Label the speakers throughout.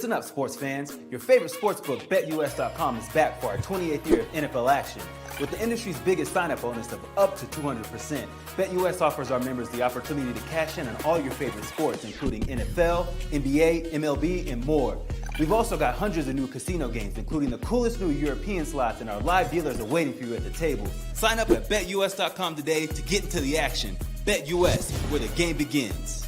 Speaker 1: Listen up, sports fans. Your favorite sportsbook, BetUS.com, is back for our 28th year of NFL action. With the industry's biggest sign-up bonus of up to 200%, BetUS offers our members the opportunity to cash in on all your favorite sports, including NFL, NBA, MLB, and more. We've also got hundreds of new casino games, including the coolest new European slots, and our live dealers are waiting for you at the table. Sign up at BetUS.com today to get into the action. BetUS, where the game begins.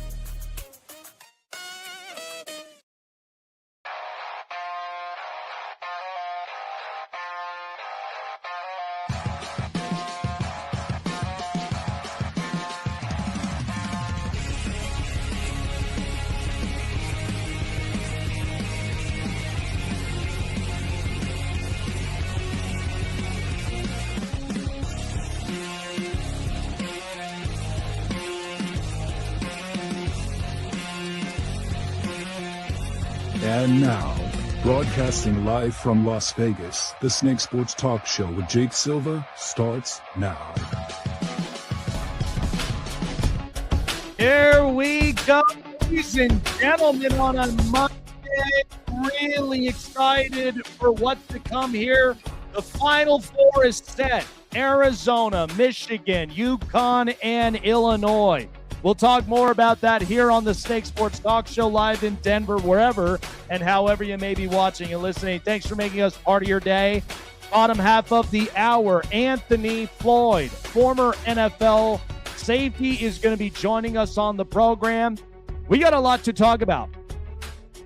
Speaker 2: And now, broadcasting live from Las Vegas, the Snake Sports Talk Show with Jake Silva starts now.
Speaker 3: Here we go, ladies and gentlemen, on a Monday. Really excited for what's to come here. The Final Four is set. Arizona, Michigan, UConn, and Illinois. We'll talk more about that here on the Snake Sports Talk Show live in Denver, wherever and however you may be watching and listening. Thanks for making us part of your day. Bottom half of the hour, Anthony Floyd, former NFL safety, is going to be joining us on the program. We got a lot to talk about.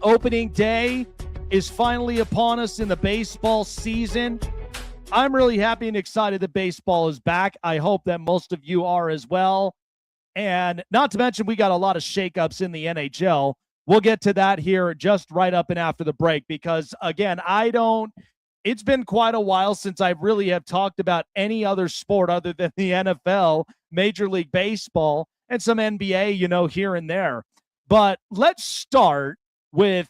Speaker 3: Opening day is finally upon us in the baseball season. I'm really happy and excited that baseball is back. I hope that most of you are as well. And not to mention, we got a lot of shakeups in the NHL. We'll get to that here just right up and after the break because, again, it's been quite a while since I really have talked about any other sport other than the NFL, Major League Baseball, and some NBA, here and there. But let's start with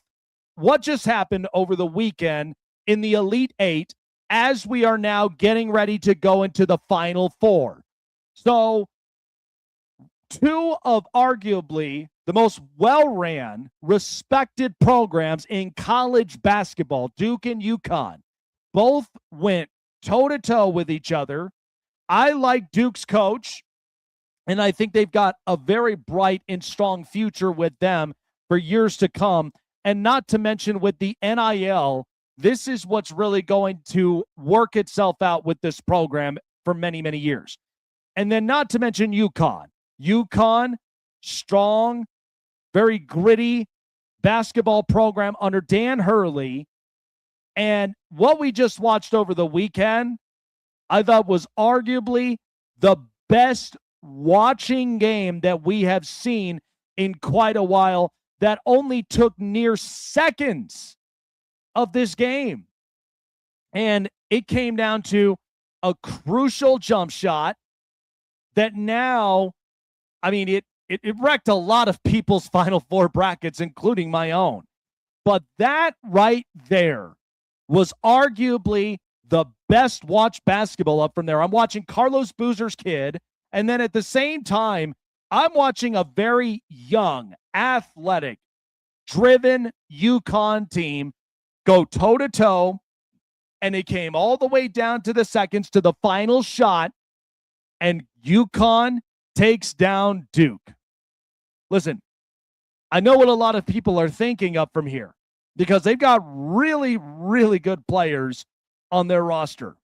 Speaker 3: what just happened over the weekend in the Elite Eight as we are now getting ready to go into the Final Four. So, two of arguably the most well-ran, respected programs in college basketball, Duke and UConn, both went toe-to-toe with each other. I like Duke's coach, and I think they've got a very bright and strong future with them for years to come. And not to mention with the NIL, this is what's really going to work itself out with this program for many, many years. And then not to mention UConn. UConn, strong, very gritty basketball program under Dan Hurley. And what we just watched over the weekend, I thought was arguably the best watching game that we have seen in quite a while, that only took near seconds of this game. And it came down to a crucial jump shot that now, it wrecked a lot of people's Final Four brackets, including my own. But that right there was arguably the best watched basketball up from there. I'm watching Carlos Boozer's kid, and then at the same time, I'm watching a very young, athletic, driven UConn team go toe-to-toe, and it came all the way down to the seconds to the final shot, and UConn takes down Duke. Listen, I know what a lot of people are thinking up from here because they've got really, really good players on their roster.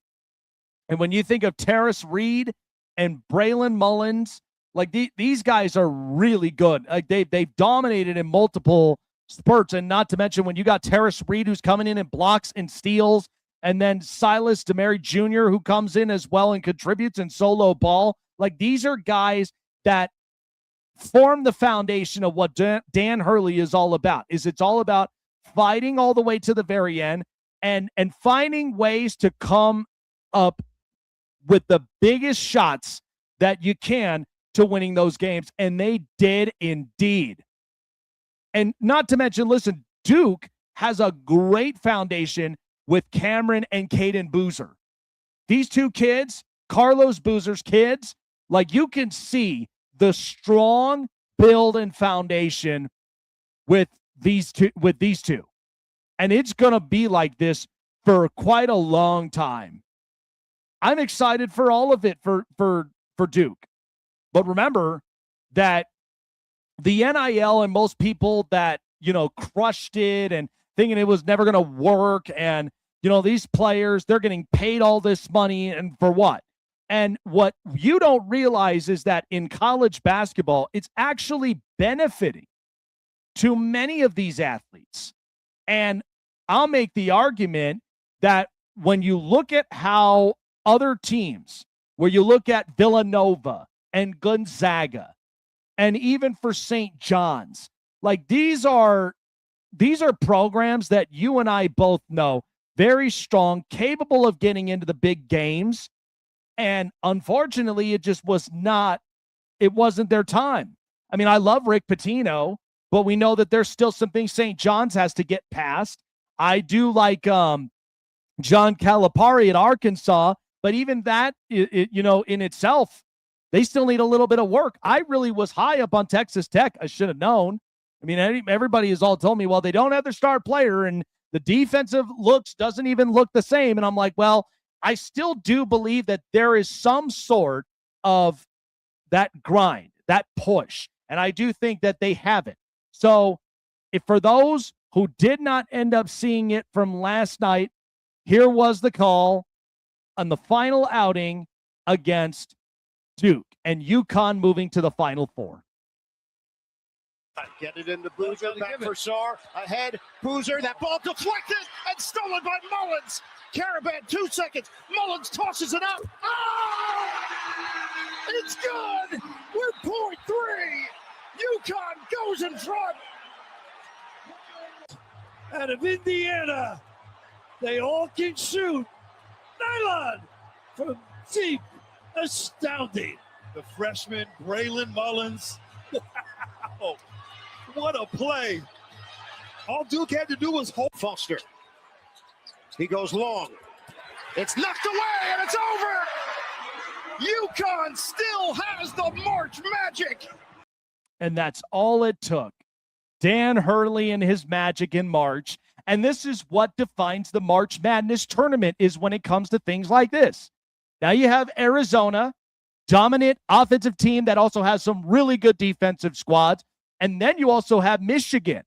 Speaker 3: And when you think of Terrace Reed and Braylon Mullins, like these guys are really good. Like they've dominated in multiple spurts. And not to mention when you got Terrace Reed who's coming in and blocks and steals, and then Silas DeMary Jr. who comes in as well and contributes in solo ball. Like these are guys that form the foundation of what Dan Hurley is all about. It's all about fighting all the way to the very end and finding ways to come up with the biggest shots that you can to winning those games. And they did indeed. And not to mention, listen, Duke has a great foundation with Cameron and Caden Boozer. These two kids, Carlos Boozer's kids, like you can see the strong build and foundation with these two. And it's going to be like this for quite a long time. I'm excited for all of it for Duke. But remember that the NIL and most people that, crushed it and thinking it was never going to work, and, these players, they're getting paid all this money, and for what? And what you don't realize is that in college basketball, it's actually benefiting to many of these athletes. And I'll make the argument that when you look at how other teams, where you look at Villanova and Gonzaga, and even for St. John's, like these are programs that you and I both know, very strong, capable of getting into the big games. And unfortunately, it wasn't their time. I mean, I love Rick Pitino, but we know that there's still some things St. John's has to get past. I do like John Calipari at Arkansas, but even that, in itself, they still need a little bit of work. I really was high up on Texas Tech. I should have known. I mean, everybody has all told me, well, they don't have their star player, and the defensive looks doesn't even look the same. And I'm like, well, I still do believe that there is some sort of that grind, that push. And I do think that they have it. So if for those who did not end up seeing it from last night, here was the call on the final outing against Duke and UConn moving to the Final Four.
Speaker 4: Get it into Boozer, back for Sarr, ahead, Boozer, that ball deflected and stolen by Mullins. Caravan, 2 seconds, Mullins tosses it up. Oh! It's good! We're point 3! UConn goes in front!
Speaker 5: Out of Indiana, they all can shoot. Nylon from deep, astounding.
Speaker 6: The freshman, Braylon Mullins. Wow, what a play. All Duke had to do was hold.
Speaker 4: Foster. He goes long. It's knocked away and it's over. UConn still has the March magic.
Speaker 3: And that's all it took. Dan Hurley and his magic in March. And this is what defines the March Madness tournament, is when it comes to things like this. Now you have Arizona, dominant offensive team that also has some really good defensive squads. And then you also have Michigan.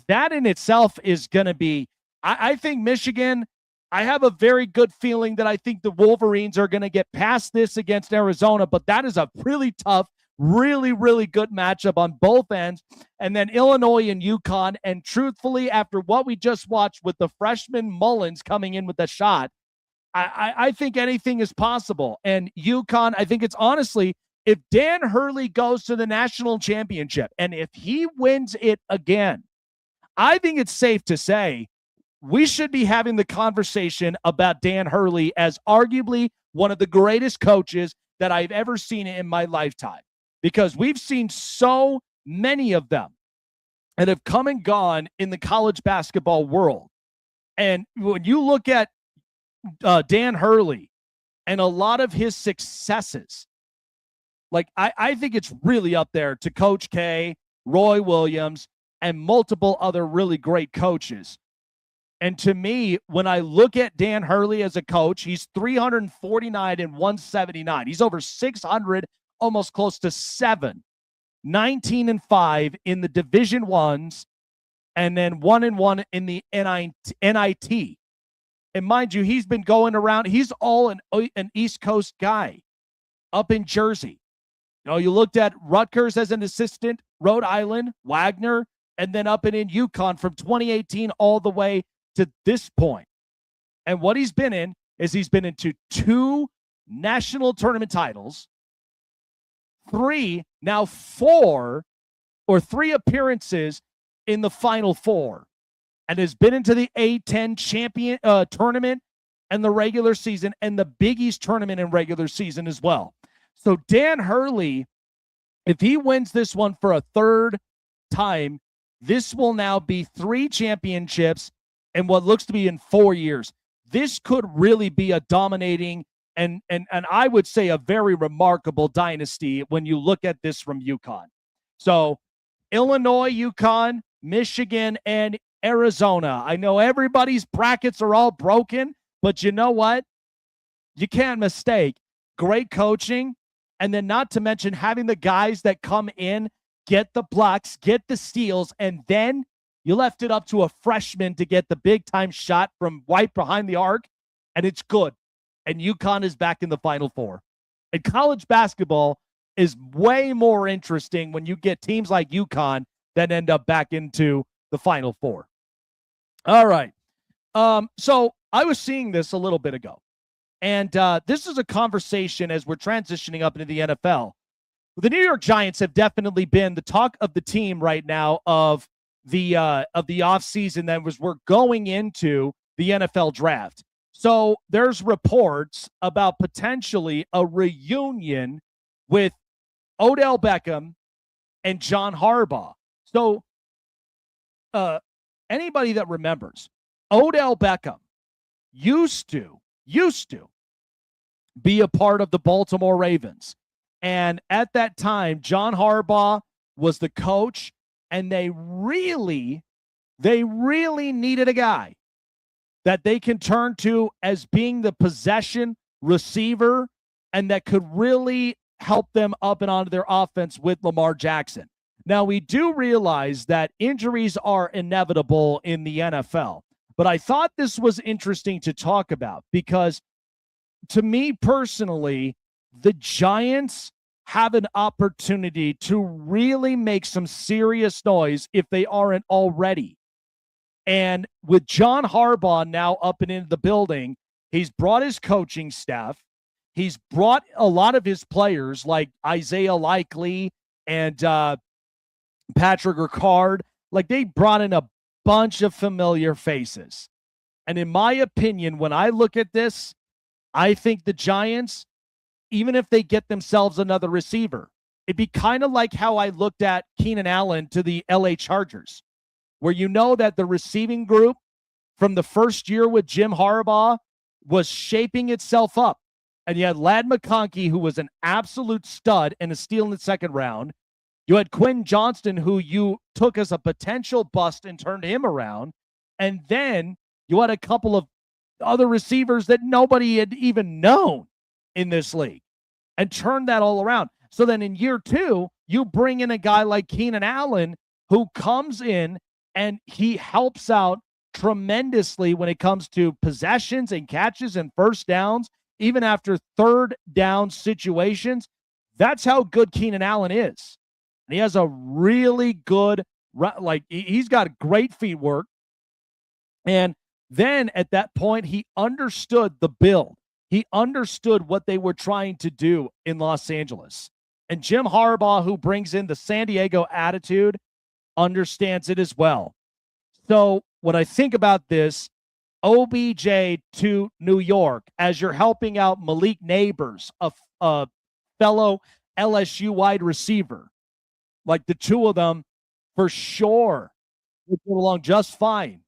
Speaker 3: That in itself is going to be, I think Michigan, I have a very good feeling that I think the Wolverines are going to get past this against Arizona, but that is a really tough, really, really good matchup on both ends. And then Illinois and UConn. And truthfully, after what we just watched with the freshman Mullins coming in with the shot, I think anything is possible. And UConn, I think it's honestly, if Dan Hurley goes to the national championship and if he wins it again, I think it's safe to say we should be having the conversation about Dan Hurley as arguably one of the greatest coaches that I've ever seen in my lifetime, because we've seen so many of them that have come and gone in the college basketball world. And when you look at Dan Hurley and a lot of his successes, like I think it's really up there to Coach K, Roy Williams, and multiple other really great coaches. And to me, when I look at Dan Hurley as a coach, he's 349 and 179. He's over 600, almost close to 7, 19-5 in the Division Ones, and then 1-1 in the NIT. And mind you, he's been going around. He's all an East Coast guy up in Jersey. You looked at Rutgers as an assistant, Rhode Island, Wagner, and then up and in UConn from 2018 all the way to this point. And what he's been in is he's been into 2 national tournament titles, 3 appearances in the Final Four, and has been into the A10 champion tournament and the regular season and the Big East tournament and regular season as well. So Dan Hurley, if he wins this one for a third time, this will now be 3 championships in what looks to be in 4 years. This could really be a dominating and I would say a very remarkable dynasty when you look at this from UConn. So Illinois, UConn, Michigan, and Arizona. I know everybody's brackets are all broken, but you know what? You can't mistake great coaching, and then not to mention having the guys that come in, get the blocks, get the steals, and then you left it up to a freshman to get the big-time shot from right behind the arc, and it's good. And UConn is back in the Final Four. And college basketball is way more interesting when you get teams like UConn that end up back into the Final Four. All right. So I was seeing this a little bit ago. And this is a conversation as we're transitioning up into the NFL. The New York Giants have definitely been the talk of the team right now of the offseason that we're going into the NFL draft. So there's reports about potentially a reunion with Odell Beckham and John Harbaugh. So anybody that remembers, Odell Beckham used to be a part of the Baltimore Ravens. And at that time, John Harbaugh was the coach, and they really needed a guy that they can turn to as being the possession receiver and that could really help them up and onto their offense with Lamar Jackson. Now, we do realize that injuries are inevitable in the NFL, but I thought this was interesting to talk about because to me personally, the Giants have an opportunity to really make some serious noise if they aren't already. And with John Harbaugh now up and into the building, he's brought his coaching staff. He's brought a lot of his players like Isaiah Likely and Patrick Ricard. Like they brought in a bunch of familiar faces. And in my opinion, when I look at this, I think the Giants, even if they get themselves another receiver, it'd be kind of like how I looked at Keenan Allen to the LA Chargers, where you know that the receiving group from the first year with Jim Harbaugh was shaping itself up. And you had Ladd McConkey, who was an absolute stud and a steal in the second round. You had Quinn Johnston, who you took as a potential bust and turned him around. And then you had a couple of other receivers that nobody had even known in this league and turned that all around. So then in year two, you bring in a guy like Keenan Allen who comes in and he helps out tremendously when it comes to possessions and catches and first downs, even after third down situations. That's how good Keenan Allen is. And he has a really good, he's got great feet work. And then at that point, he understood the build. He understood what they were trying to do in Los Angeles. And Jim Harbaugh, who brings in the San Diego attitude, understands it as well. So when I think about this, OBJ to New York, as you're helping out Malik Neighbors, a fellow LSU wide receiver, like the two of them, for sure, would get along just fine.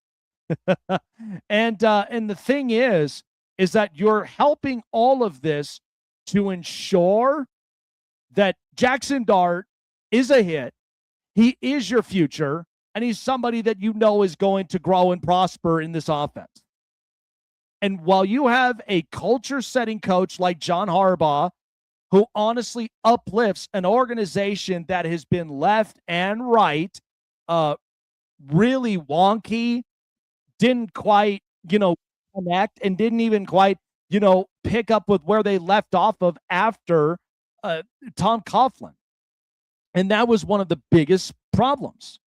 Speaker 3: And the thing is that you're helping all of this to ensure that Jackson Dart is a hit. He is your future, and he's somebody that you know is going to grow and prosper in this offense. And while you have a culture-setting coach like John Harbaugh, who honestly uplifts an organization that has been left and right, really wonky, didn't quite, connect, and didn't even quite, pick up with where they left off of after Tom Coughlin. And that was one of the biggest problems.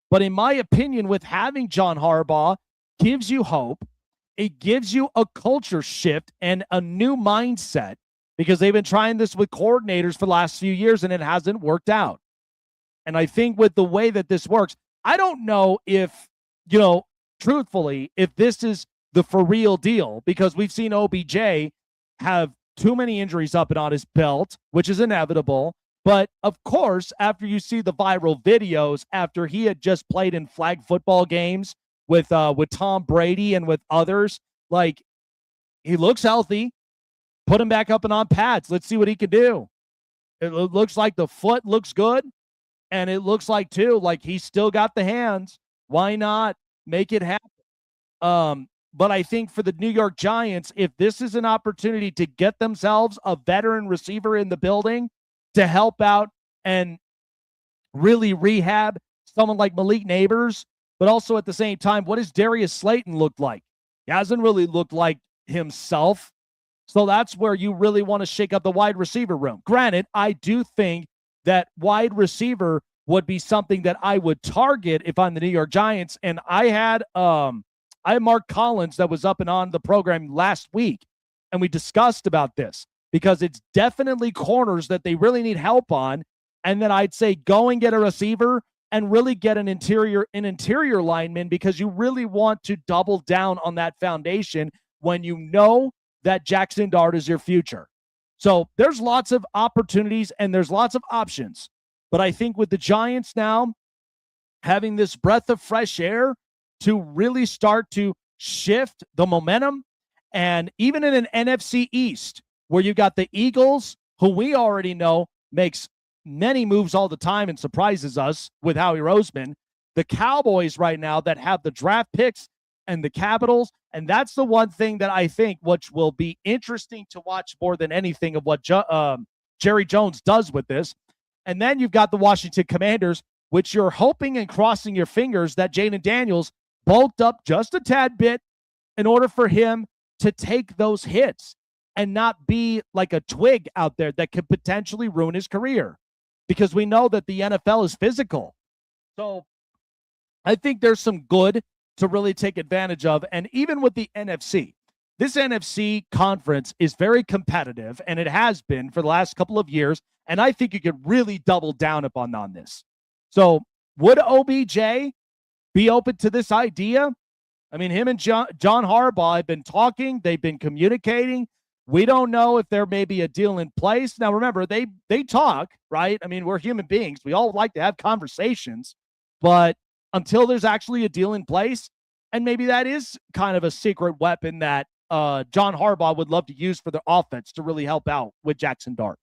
Speaker 3: But in my opinion, with having John Harbaugh, gives you hope. It gives you a culture shift and a new mindset, because they've been trying this with coordinators for the last few years and it hasn't worked out. And I think with the way that this works, I don't know if, truthfully, if this is the for real deal, because we've seen OBJ have too many injuries up and on his belt, which is inevitable. But of course, after you see the viral videos, after he had just played in flag football games with Tom Brady and with others, like, he looks healthy. Put him back up and on pads. Let's see what he can do. It looks like the foot looks good, and it looks like, too, like he's still got the hands. Why not make it happen. But I think for the New York Giants, if this is an opportunity to get themselves a veteran receiver in the building to help out and really rehab someone like Malik Neighbors, but also at the same time, what does Darius Slayton look like? He hasn't really looked like himself. So that's where you really want to shake up the wide receiver room. Granted, I do think that wide receiver would be something that I would target if I'm the New York Giants. And I had Mark Collins that was up and on the program last week, and we discussed about this because it's definitely corners that they really need help on. And then I'd say go and get a receiver and really get an interior lineman, because you really want to double down on that foundation when you know that Jackson Dart is your future. So there's lots of opportunities and there's lots of options. But I think with the Giants now having this breath of fresh air to really start to shift the momentum, and even in an NFC East where you got the Eagles, who we already know makes many moves all the time and surprises us with Howie Roseman, the Cowboys right now that have the draft picks and the Capitals. And that's the one thing that I think which will be interesting to watch more than anything of what Jerry Jones does with this. And then you've got the Washington Commanders, which you're hoping and crossing your fingers that Jaden Daniels bulked up just a tad bit in order for him to take those hits and not be like a twig out there that could potentially ruin his career, because we know that the NFL is physical. So I think there's some good to really take advantage of. And even with the NFC, this NFC conference is very competitive, and it has been for the last couple of years. And I think you could really double down upon on this. So would OBJ be open to this idea? I mean, him and John Harbaugh have been talking. They've been communicating. We don't know if there may be a deal in place. Now, remember, they talk, right? I mean, we're human beings. We all like to have conversations. But until there's actually a deal in place, and maybe that is kind of a secret weapon that John Harbaugh would love to use for the offense to really help out with Jackson Dart.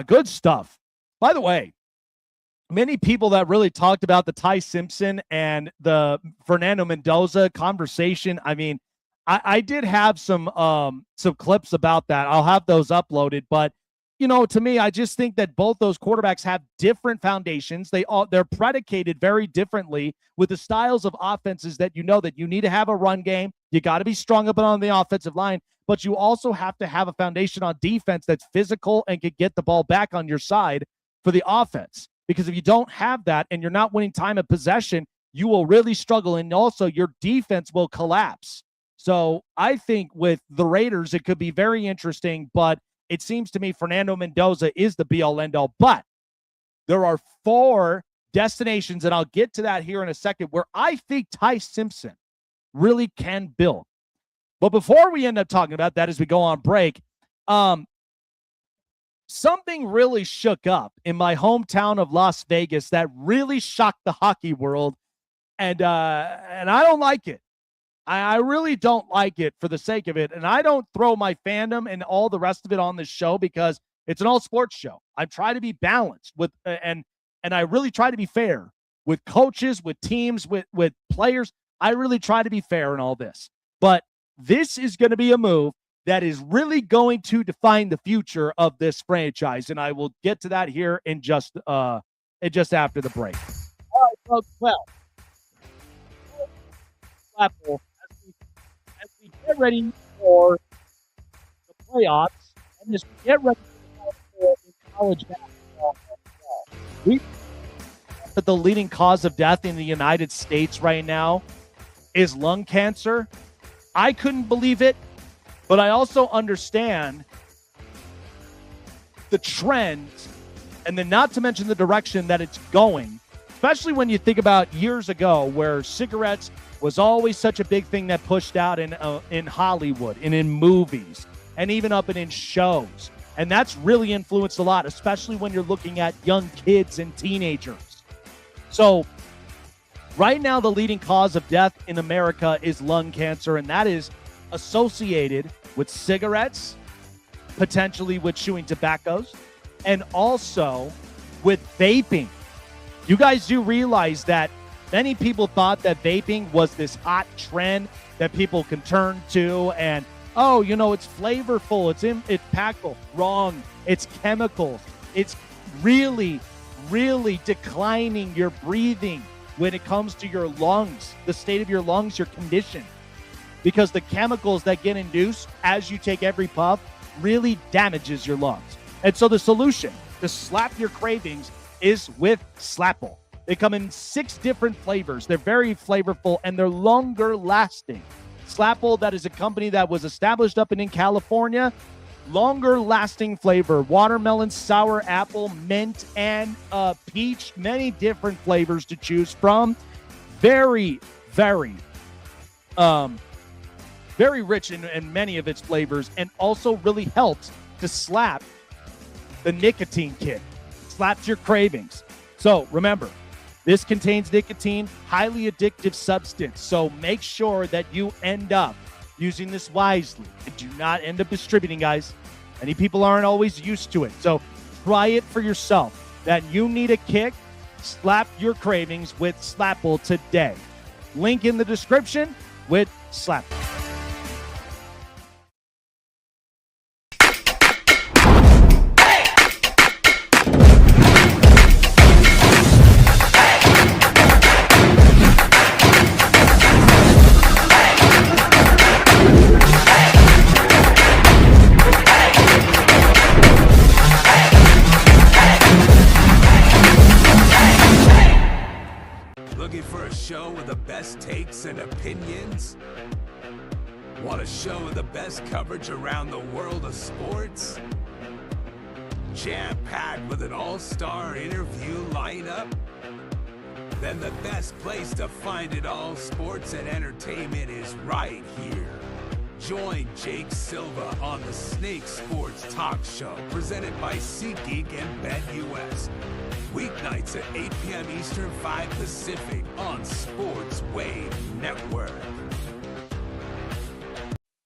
Speaker 3: Good stuff. By the way, many people that really talked about the Ty Simpson and the Fernando Mendoza conversation. I mean, I did have some clips about that. I'll have those uploaded, but to me, I just think that both those quarterbacks have different foundations. They're predicated very differently with the styles of offenses that that you need to have a run game. You got to be strong up and on the offensive line, but you also have to have a foundation on defense that's physical and can get the ball back on your side for the offense. Because if you don't have that and you're not winning time of possession, you will really struggle, and also your defense will collapse. So I think with the Raiders, it could be very interesting, but it seems to me Fernando Mendoza is the be-all, end-all. But there are 4 destinations, and I'll get to that here in a second, where I think Ty Simpson really can build. But before we end up talking about that as we go on break, something really shook up in my hometown of Las Vegas that really shocked the hockey world, and I don't like it. I really don't like it for the sake of it, and I don't throw my fandom and all the rest of it on this show because it's an all-sports show. I try to be balanced with and I really try to be fair with coaches, with teams, with players. I really try to be fair in all this. But this is going to be a move that is really going to define the future of this franchise, and I will get to that here in just after the break. All right, folks. Well, as we get ready for the playoffs, and as we get ready for college basketball, but the leading cause of death in the United States right now is lung cancer. I couldn't believe it, but I also understand the trends, and then not to mention the direction that it's going, especially when you think about years ago where cigarettes was always such a big thing that pushed out in Hollywood and in movies and even up and in shows. And that's really influenced a lot, especially when you're looking at young kids and teenagers. So right now, the leading cause of death in America is lung cancer, and that is associated with cigarettes, potentially with chewing tobaccos, and also with vaping. You guys do realize that Many people thought that vaping was this hot trend that people can turn to and, oh, you know, it's flavorful, it's impactful. Wrong. It's chemicals. It's really, really declining your breathing when it comes to your lungs, the state of your lungs, your condition. Because the chemicals that get induced as you take every puff really damages your lungs. And so the solution to slap your cravings is with Slapple. They come in 6 different flavors. They're very flavorful and they're longer lasting. Slapple, that is a company that was established up in California. Longer lasting flavor, watermelon, sour apple, mint, and peach. Many different flavors to choose from. Very, very, very rich in many of its flavors, and also really helps to slap the nicotine kick. Slaps your cravings. So remember, this contains nicotine, highly addictive substance. So make sure that you end up using this wisely and do not end up distributing, guys. Many people aren't always used to it. So try it for yourself. That you need a kick, slap your cravings with Slapple today. Link in the description with Slapple.
Speaker 7: Looking for a show with the best takes and opinions? Want a show with the best coverage around the world of sports? Jam-packed with an all-star interview lineup? Then the best place to find it all, sports and entertainment, is right here. Join Jake Silva on the Snake Sports Talk Show, presented by SeatGeek and BetUS. Weeknights at 8 p.m. Eastern, 5 Pacific on Sports Wave Network.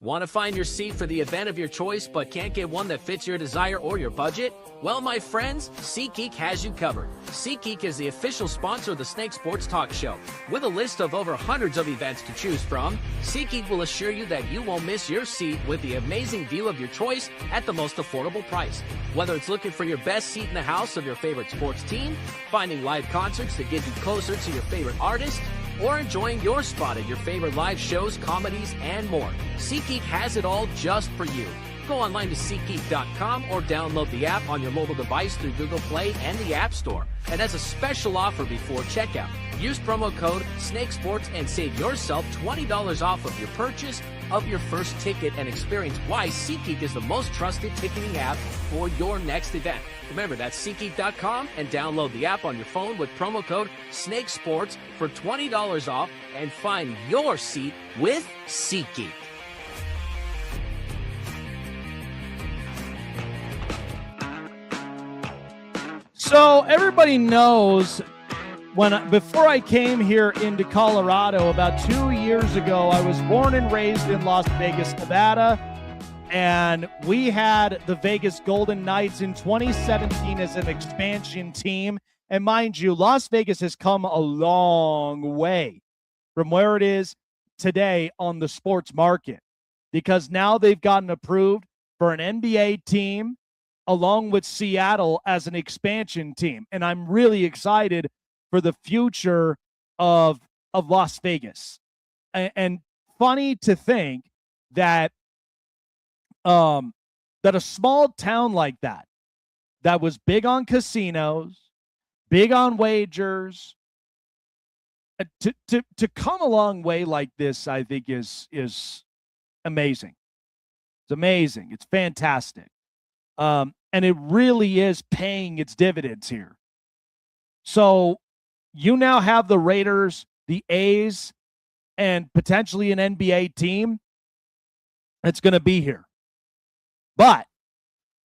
Speaker 8: Want to find your seat for the event of your choice but can't get one that fits your desire or your budget? Well, my friends, SeatGeek has you covered. SeatGeek is the official sponsor of the Snake Sports Talk Show. With a list of over hundreds of events to choose from, SeatGeek will assure you that you won't miss your seat with the amazing view of your choice at the most affordable price. Whether it's looking for your best seat in the house of your favorite sports team, finding live concerts to get you closer to your favorite artist, or enjoying your spot at your favorite live shows, comedies, and more, SeatGeek has it all just for you. Go online to SeatGeek.com or download the app on your mobile device through Google Play and the App Store. And as a special offer before checkout, use promo code SNAKESPORTS and save yourself $20 off of your purchase of your first ticket, and experience why SeatGeek is the most trusted ticketing app for your next event. Remember, that's SeatGeek.com and download the app on your phone with promo code SNAKESPORTS for $20 off and find your seat with SeatGeek.
Speaker 3: So everybody knows before I came here into Colorado about 2 years ago, I was born and raised in Las Vegas, Nevada, and we had the Vegas Golden Knights in 2017 as an expansion team. And mind you, Las Vegas has come a long way from where it is today on the sports market, because now they've gotten approved for an NBA team along with Seattle as an expansion team. And I'm really excited for the future of Las Vegas. And funny to think that that a small town like that was big on casinos, big on wagers, to come a long way like this, I think is amazing. It's amazing. It's fantastic. And it really is paying its dividends here. So you now have the Raiders, the A's, and potentially an NBA team that's going to be here. But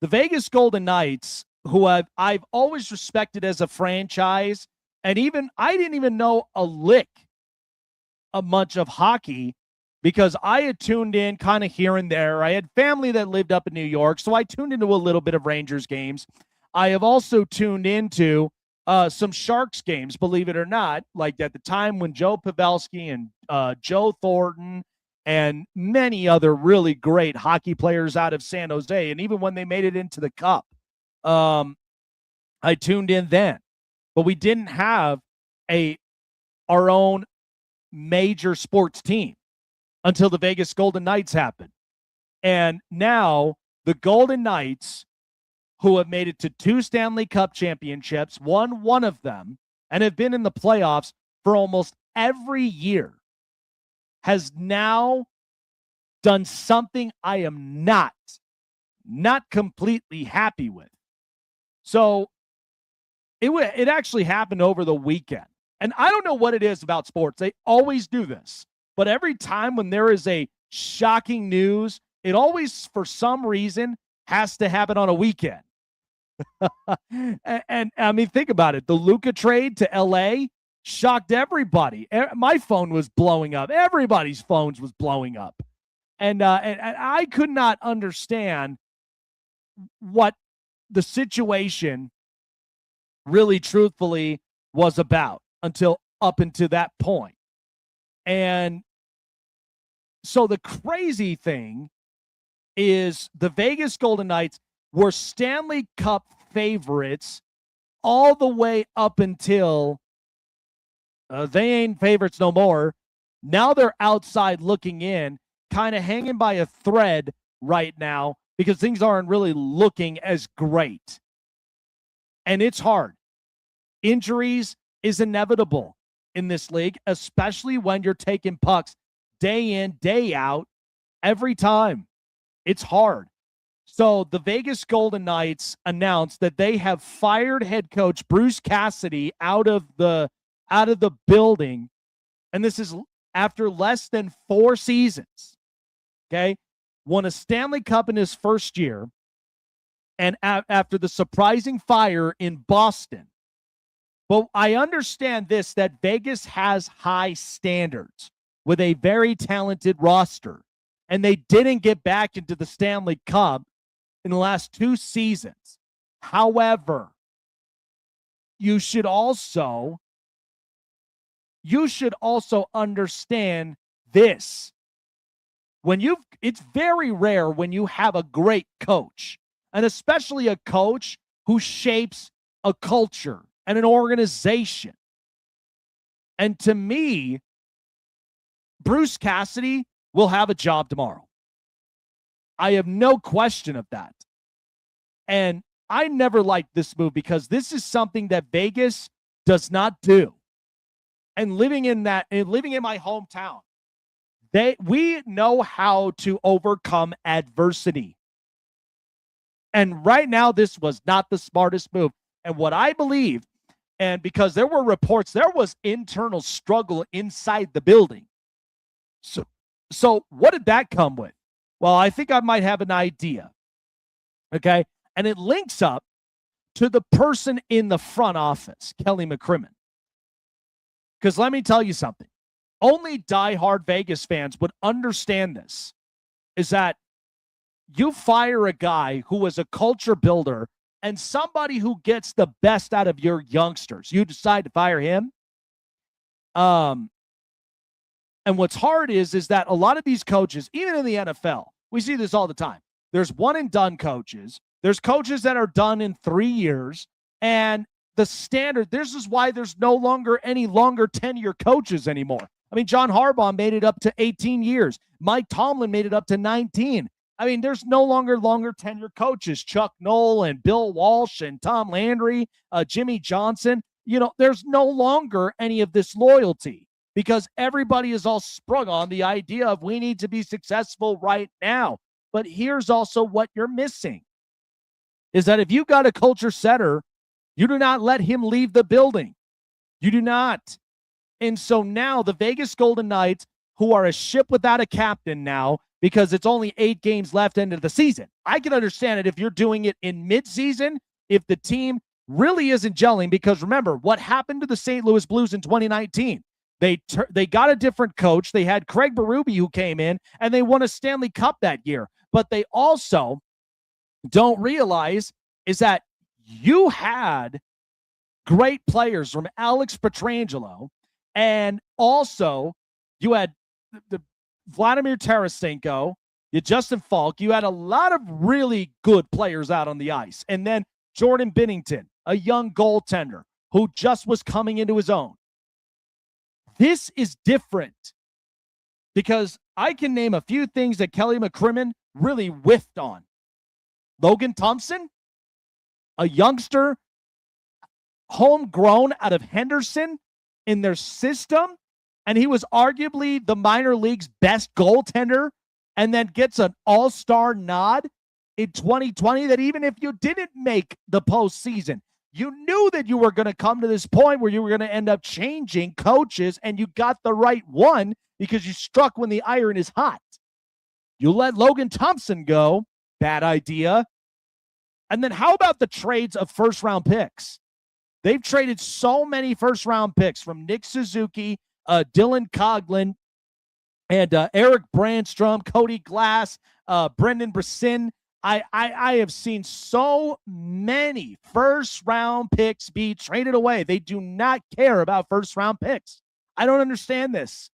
Speaker 3: the Vegas Golden Knights, who I've always respected as a franchise, and I didn't even know a lick of much of hockey, because I had tuned in kind of here and there. I had family that lived up in New York, so I tuned into a little bit of Rangers games. I have also tuned into some Sharks games, believe it or not, like at the time when Joe Pavelski and Joe Thornton and many other really great hockey players out of San Jose, and even when they made it into the Cup, I tuned in then. But we didn't have our own major sports team until the Vegas Golden Knights happened. And now the Golden Knights, who have made it to 2 Stanley Cup championships, won one of them, and have been in the playoffs for almost every year, has now done something I am not completely happy with. So it actually happened over the weekend. And I don't know what it is about sports. They always do this. But every time when there is a shocking news, it always, for some reason, has to happen on a weekend. and I mean, think about it. The Luka trade to LA shocked everybody. My phone was blowing up. Everybody's phones was blowing up. And I could not understand what the situation really truthfully was about until up until that point. And so the crazy thing is the Vegas Golden Knights were Stanley Cup favorites all the way up until they ain't favorites no more. Now they're outside looking in, kind of hanging by a thread right now because things aren't really looking as great. And it's hard. Injuries is inevitable in this league, especially when you're taking pucks day in, day out, every time. It's hard. So the Vegas Golden Knights announced that they have fired head coach Bruce Cassidy out of the building. And this is after less than 4 seasons. Okay? Won a Stanley Cup in his first year. And after the surprising fire in Boston. But I understand this, that Vegas has high standards with a very talented roster. And they didn't get back into the Stanley Cup in the last 2 seasons. However, you should also understand this. It's very rare when you have a great coach, and especially a coach who shapes a culture and an organization. And to me, Bruce Cassidy will have a job tomorrow. I have no question of that. And I never liked this move because this is something that Vegas does not do. And living in my hometown, we know how to overcome adversity. And right now, this was not the smartest move. And what I believe, and because there were reports, there was internal struggle inside the building. So what did that come with? Well, I think I might have an idea. Okay? And it links up to the person in the front office, Kelly McCrimmon. Because let me tell you something. Only diehard Vegas fans would understand this, is that you fire a guy who is a culture builder and somebody who gets the best out of your youngsters. You decide to fire him. And what's hard is that a lot of these coaches, even in the NFL, we see this all the time. There's one and done coaches. There's coaches that are done in 3 years. And the standard, this is why there's no longer any longer tenure coaches anymore. I mean, John Harbaugh made it up to 18 years. Mike Tomlin made it up to 19. I mean, there's no longer tenure coaches. Chuck Noll and Bill Walsh and Tom Landry, Jimmy Johnson. You know, there's no longer any of this loyalty because everybody is all sprung on the idea of we need to be successful right now. But here's also what you're missing is that if you got a culture setter, you do not let him leave the building. You do not. And so now the Vegas Golden Knights, who are a ship without a captain now, because it's only 8 games left into the season. I can understand it if you're doing it in midseason, if the team really isn't gelling, because remember, what happened to the St. Louis Blues in 2019? They got a different coach. They had Craig Berube who came in, and they won a Stanley Cup that year. But they also don't realize is that you had great players from Alex Pietrangelo, and also you had the Vladimir Tarasenko, you had Justin Falk. You had a lot of really good players out on the ice. And then Jordan Binnington, a young goaltender who just was coming into his own. This is different because I can name a few things that Kelly McCrimmon really whiffed on. Logan Thompson, a youngster, homegrown out of Henderson in their system, and he was arguably the minor league's best goaltender, and then gets an all-star nod in 2020 that even if you didn't make the postseason, you knew that you were going to come to this point where you were going to end up changing coaches, and you got the right one because you struck when the iron is hot. You let Logan Thompson go. Bad idea. And then how about the trades of first-round picks? They've traded so many first-round picks from Nick Suzuki, Dylan Coghlan, and Eric Brandstrom, Cody Glass, Brendan Brisson. I have seen so many first-round picks be traded away. They do not care about first-round picks. I don't understand this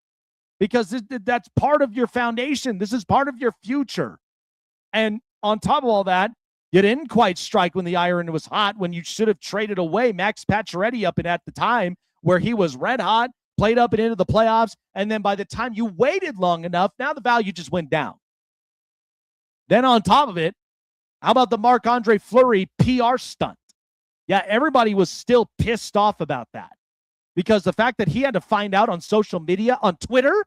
Speaker 3: because that's part of your foundation. This is part of your future. And on top of all that, you didn't quite strike when the iron was hot, when you should have traded away Max Pacioretty up and at the time where he was red hot, played up and into the playoffs, and then by the time you waited long enough, now the value just went down. Then on top of it, how about the Marc-Andre Fleury PR stunt? Yeah, everybody was still pissed off about that because the fact that he had to find out on social media, on Twitter,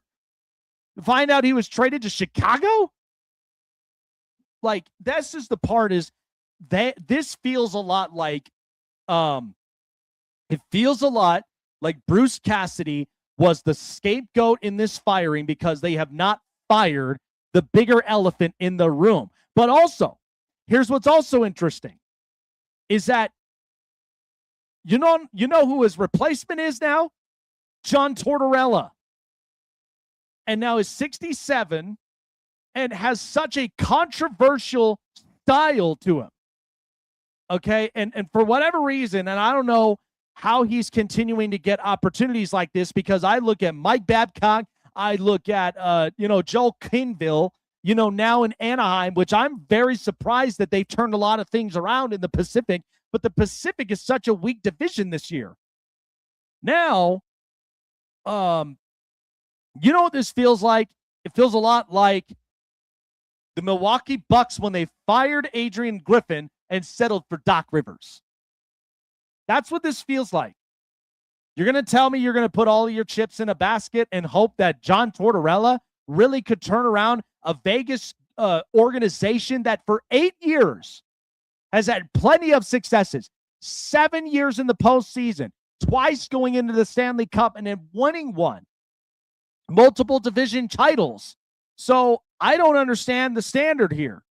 Speaker 3: find out he was traded to Chicago? Like, this is the part is that this feels a lot like, it feels a lot like Bruce Cassidy was the scapegoat in this firing because they have not fired the bigger elephant in the room. But also, here's what's also interesting is that you know who his replacement is now? John Tortorella. And now is 67 and has such a controversial style to him. Okay, and for whatever reason, and I don't know how he's continuing to get opportunities like this because I look at Mike Babcock, I look at Joel Kinville, now in Anaheim, which I'm very surprised that they've turned a lot of things around in the Pacific, but the Pacific is such a weak division this year. Now, you know what this feels like? It feels a lot like the Milwaukee Bucks when they fired Adrian Griffin and settled for Doc Rivers. That's what this feels like. You're going to tell me you're going to put all of your chips in a basket and hope that John Tortorella really could turn around a Vegas organization that for 8 years has had plenty of successes, 7 years in the postseason, twice going into the Stanley Cup and then winning one, multiple division titles. So I don't understand the standard here.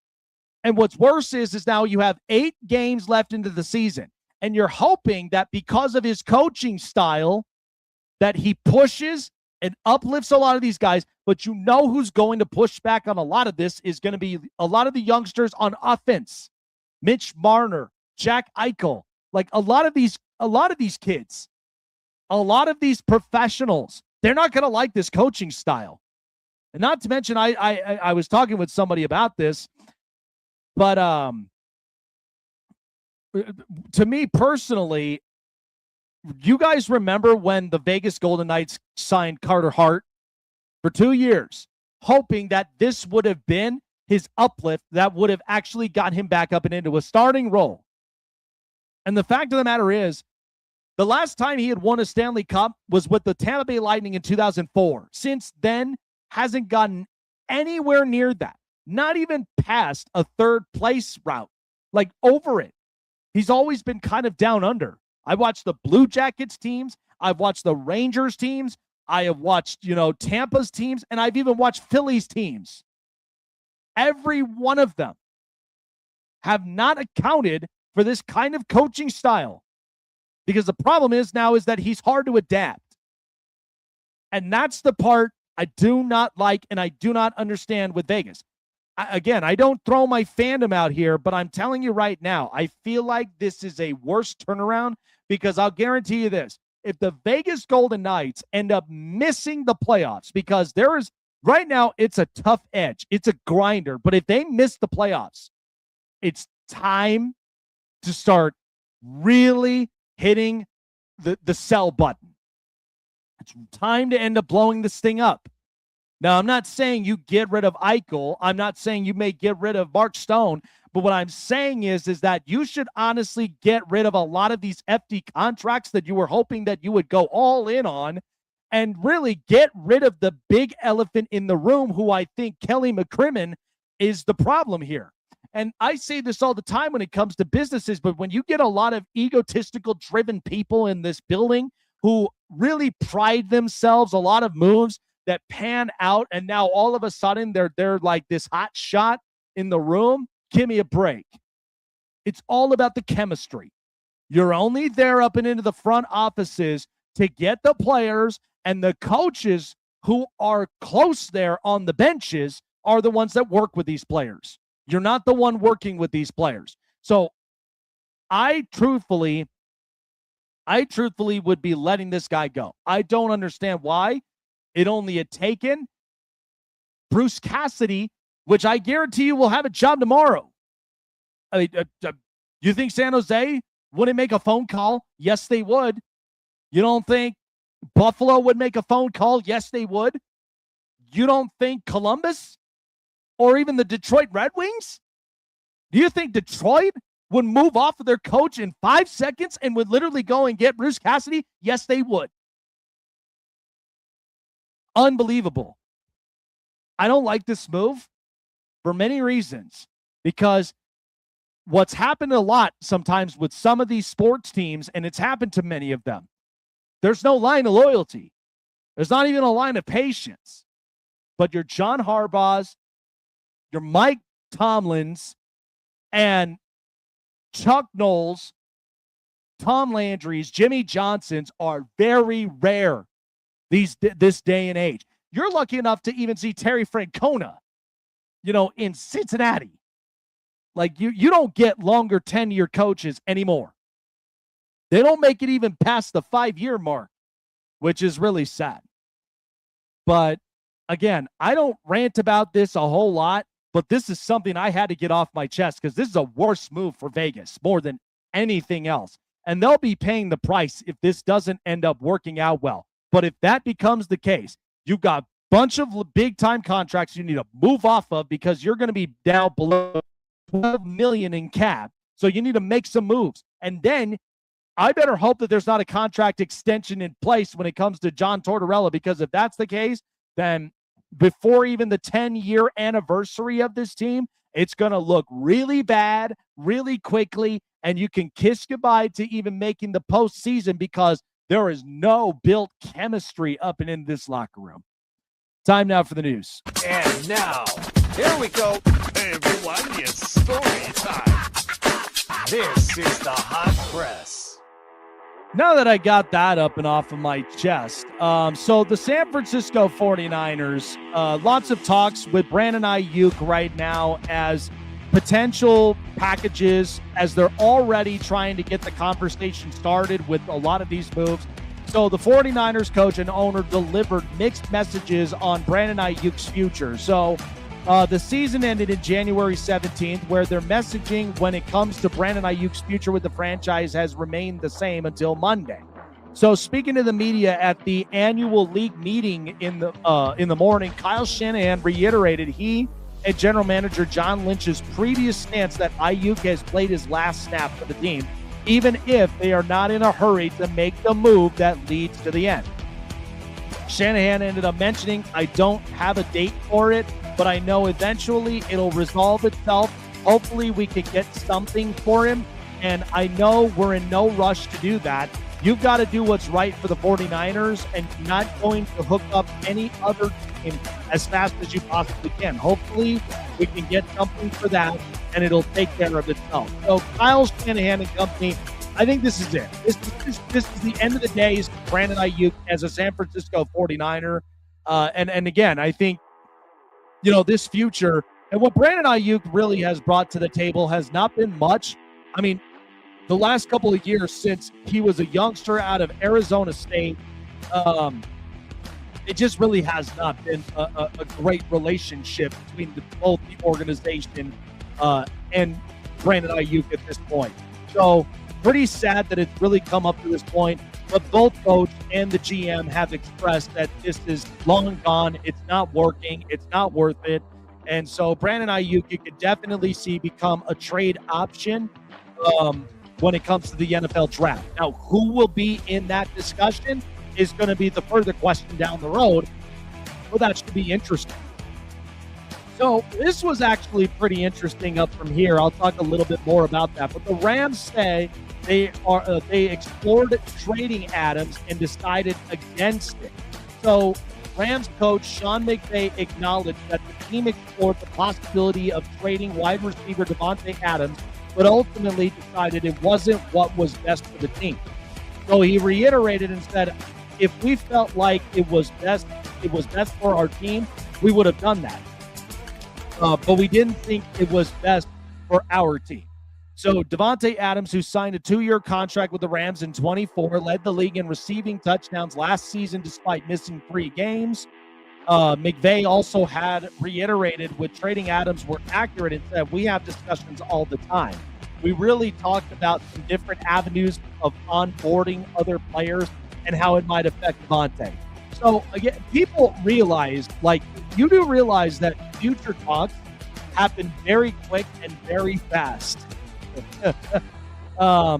Speaker 3: And what's worse is now you have 8 games left into the season, and you're hoping that because of his coaching style that he pushes and uplifts a lot of these guys, but you know who's going to push back on a lot of this is going to be a lot of the youngsters on offense. Mitch Marner, Jack Eichel, like a lot of these kids, a lot of these professionals, they're not going to like this coaching style. And not to mention, I was talking with somebody about this, but to me personally, you guys remember when the Vegas Golden Knights signed Carter Hart for 2 years, hoping that this would have been his uplift that would have actually got him back up and into a starting role. And the fact of the matter is, the last time he had won a Stanley Cup was with the Tampa Bay Lightning in 2004. Since then, hasn't gotten anywhere near that. Not even past a third place route, like over it. He's always been kind of down under. I watched the Blue Jackets teams. I've watched the Rangers teams. I have watched, Tampa's teams, and I've even watched Philly's teams. Every one of them have not accounted for this kind of coaching style. Because the problem is that he's hard to adapt. And that's the part I do not like and I do not understand with Vegas. I don't throw my fandom out here, but I'm telling you right now, I feel like this is a worse turnaround because I'll guarantee you this. If the Vegas Golden Knights end up missing the playoffs, because there is right now, it's a tough edge. It's a grinder. But if they miss the playoffs, it's time to start really hitting the sell button. It's time to end up blowing this thing up. Now, I'm not saying you get rid of Eichel. I'm not saying you may get rid of Mark Stone. But what I'm saying is that you should honestly get rid of a lot of these FD contracts that you were hoping that you would go all in on, and really get rid of the big elephant in the room, who I think Kelly McCrimmon is the problem here. And I say this all the time when it comes to businesses, but when you get a lot of egotistical driven people in this building who really pride themselves, a lot of moves that pan out, and now all of a sudden they're like this hot shot in the room, give me a break. It's all about the chemistry. You're only there up and into the front offices to get the players, and the coaches who are close there on the benches are the ones that work with these players. You're not the one working with these players. So I truthfully would be letting this guy go. I don't understand why. It only had taken Bruce Cassidy, which I guarantee you will have a job tomorrow. You think San Jose wouldn't make a phone call? Yes, they would. You don't think Buffalo would make a phone call? Yes, they would. You don't think Columbus or even the Detroit Red Wings? Do you think Detroit would move off of their coach in 5 seconds and would literally go and get Bruce Cassidy? Yes, they would. Unbelievable. I don't like this move for many reasons, because what's happened a lot sometimes with some of these sports teams, and it's happened to many of them, there's no line of loyalty. There's not even a line of patience. But your John Harbaughs, your Mike Tomlins, and Chuck Knowles, Tom Landry's, Jimmy Johnson's are very rare this day and age. You're lucky enough to even see Terry Francona, in Cincinnati. Like, you don't get longer 10-year coaches anymore. They don't make it even past the 5-year mark, which is really sad. But again, I don't rant about this a whole lot, but this is something I had to get off my chest, because this is a worse move for Vegas more than anything else. And they'll be paying the price if this doesn't end up working out well. But if that becomes the case, you've got a bunch of big-time contracts you need to move off of, because you're going to be down below $12 million in cap. So you need to make some moves. And then I better hope that there's not a contract extension in place when it comes to John Tortorella, because if that's the case, then before even the 10-year anniversary of this team, it's going to look really bad really quickly, and you can kiss goodbye to even making the postseason, because there is no built chemistry up and in this locker room. Time now for the news.
Speaker 7: And now, here we go. Hey everyone, it's story time. This is the Hot Press.
Speaker 3: Now that I got that up and off of my chest, so the San Francisco 49ers, lots of talks with Brandon Ayuk right now as potential packages, as they're already trying to get the conversation started with a lot of these moves. So the 49ers coach and owner delivered mixed messages on Brandon Ayuk's future. So the season ended in January 17th, where their messaging when it comes to Brandon Ayuk's future with the franchise has remained the same until Monday. So speaking to the media at the annual league meeting in the morning, Kyle Shanahan reiterated he and general manager John Lynch's previous stance that Ayuk has played his last snap for the team, even if they are not in a hurry to make the move that leads to the end. Shanahan ended up mentioning, I don't have a date for it, but I know eventually it'll resolve itself. Hopefully we can get something for him, and I know we're in no rush to do that. You've got to do what's right for the 49ers, and not going to hook up any other team as fast as you possibly can. Hopefully we can get something for that, and it'll take care of itself. So Kyle Shanahan and company, I think this is it. This is the end of the days for Brandon Ayuk as a San Francisco 49er. And again, I think, this future and what Brandon Ayuk really has brought to the table has not been much. I mean, the last couple of years since he was a youngster out of Arizona State, it just really has not been a great relationship between both the organization and Brandon Ayuk at this point. So pretty sad that it's really come up to this point, but both coach and the GM have expressed that this is long gone. It's not working. It's not worth it. And so Brandon Ayuk, you could definitely see become a trade option when it comes to the NFL draft. Now, who will be in that discussion is going to be the further question down the road. Well, that should be interesting. So this was actually pretty interesting up from here. I'll talk a little bit more about that. But the Rams say they explored trading Adams and decided against it. So Rams coach Sean McVay acknowledged that the team explored the possibility of trading wide receiver Davante Adams, but ultimately decided it wasn't what was best for the team. So he reiterated and said, if we felt like it was best for our team, we would have done that. But we didn't think it was best for our team. So Davante Adams, who signed a 2-year contract with the Rams in 24, led the league in receiving touchdowns last season despite missing 3 games. McVay also had reiterated with trading Adams were accurate and said, we have discussions all the time. We really talked about some different avenues of onboarding other players and how it might affect Davante. So again, people realize, you do realize that future talks happen very quick and very fast. Yeah,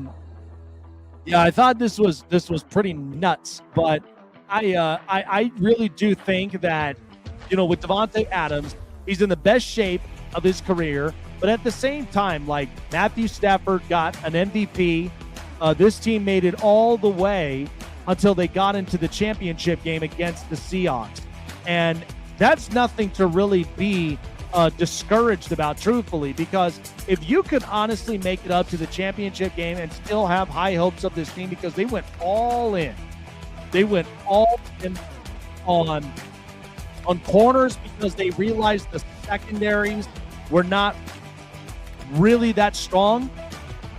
Speaker 3: I thought this was pretty nuts, but I really do think that, with Davante Adams, he's in the best shape of his career, but at the same time, Matthew Stafford got an MVP. This team made it all the way until they got into the championship game against the Seahawks. And that's nothing to really be discouraged about, truthfully, because if you could honestly make it up to the championship game and still have high hopes of this team, because they went all in. They went all in on corners because they realized the secondaries were not really that strong.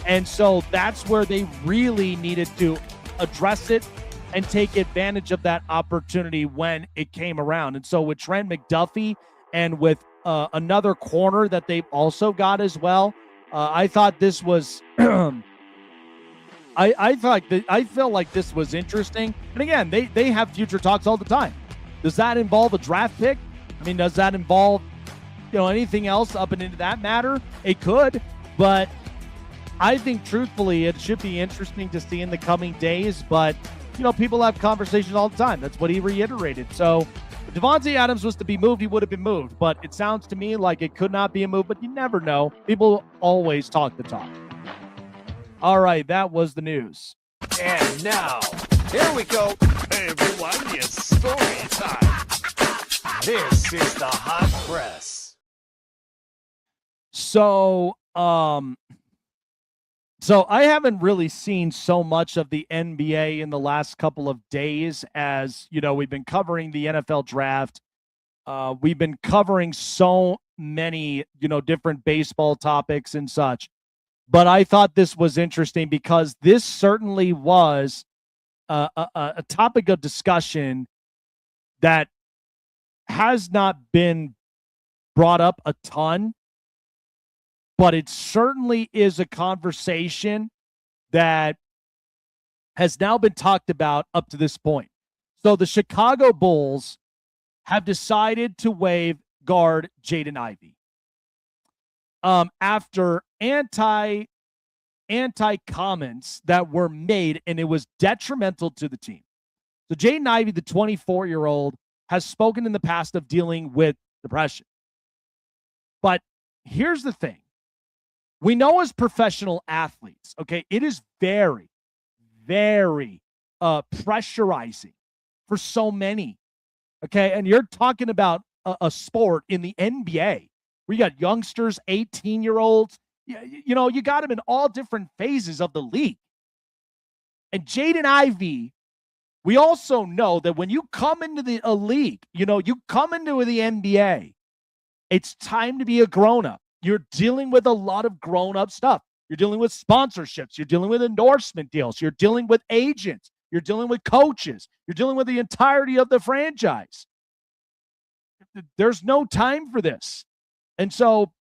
Speaker 3: And so that's where they really needed to address it and take advantage of that opportunity when it came around. And so with Trent McDuffie and with another corner that they've also got as well, I thought this was I felt like this was interesting. And again, they have future talks all the time. Does that involve a draft pick? I mean, does that involve anything else up and into that matter? It could, but I think truthfully it should be interesting to see in the coming days. But people have conversations all the time. That's what he reiterated. So if Davante Adams was to be moved, he would have been moved. But it sounds to me like it could not be a move, but you never know. People always talk the talk. All right, that was the news.
Speaker 7: And now, here we go. Hey, everyone, it's story time. This is the hot press.
Speaker 3: So I haven't really seen so much of the NBA in the last couple of days as, we've been covering the NFL draft. We've been covering so many, different baseball topics and such. But I thought this was interesting because this certainly was a topic of discussion that has not been brought up a ton, but it certainly is a conversation that has now been talked about up to this point. So the Chicago Bulls have decided to waive guard Jaden Ivey after anti-comments that were made, and it was detrimental to the team. So Jaden Ivey, the 24-year-old, has spoken in the past of dealing with depression. But here's the thing. We know as professional athletes, okay, it is very, very pressurizing for so many, okay? And you're talking about a sport in the NBA where you got youngsters, 18-year-olds, you got them in all different phases of the league. And Jaden Ivey, we also know that when you come into a league, you come into the NBA, it's time to be a grown-up. You're dealing with a lot of grown-up stuff. You're dealing with sponsorships. You're dealing with endorsement deals. You're dealing with agents. You're dealing with coaches. You're dealing with the entirety of the franchise. There's no time for this. And so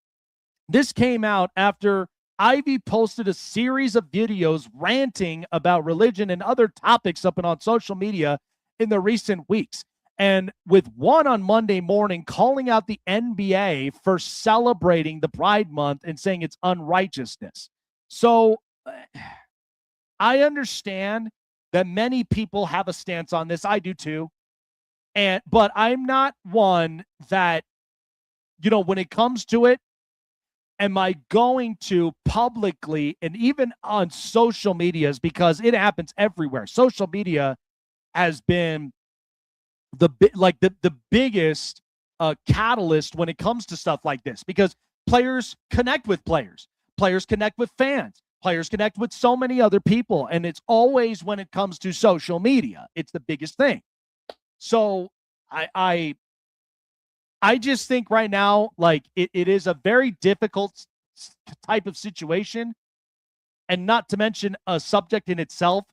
Speaker 3: this came out after Ivy posted a series of videos ranting about religion and other topics up and on social media in the recent weeks. And with one on Monday morning calling out the NBA for celebrating the Pride Month and saying it's unrighteousness. So I understand that many people have a stance on this. I do too. But I'm not one that, when it comes to it, am I going to publicly and even on social medias, because it happens everywhere. Social media has been the biggest catalyst when it comes to stuff like this, because players connect with players connect with fans, players connect with so many other people. And it's always when it comes to social media, it's the biggest thing. So I just think right now, it is a very difficult type of situation, and not to mention a subject in itself.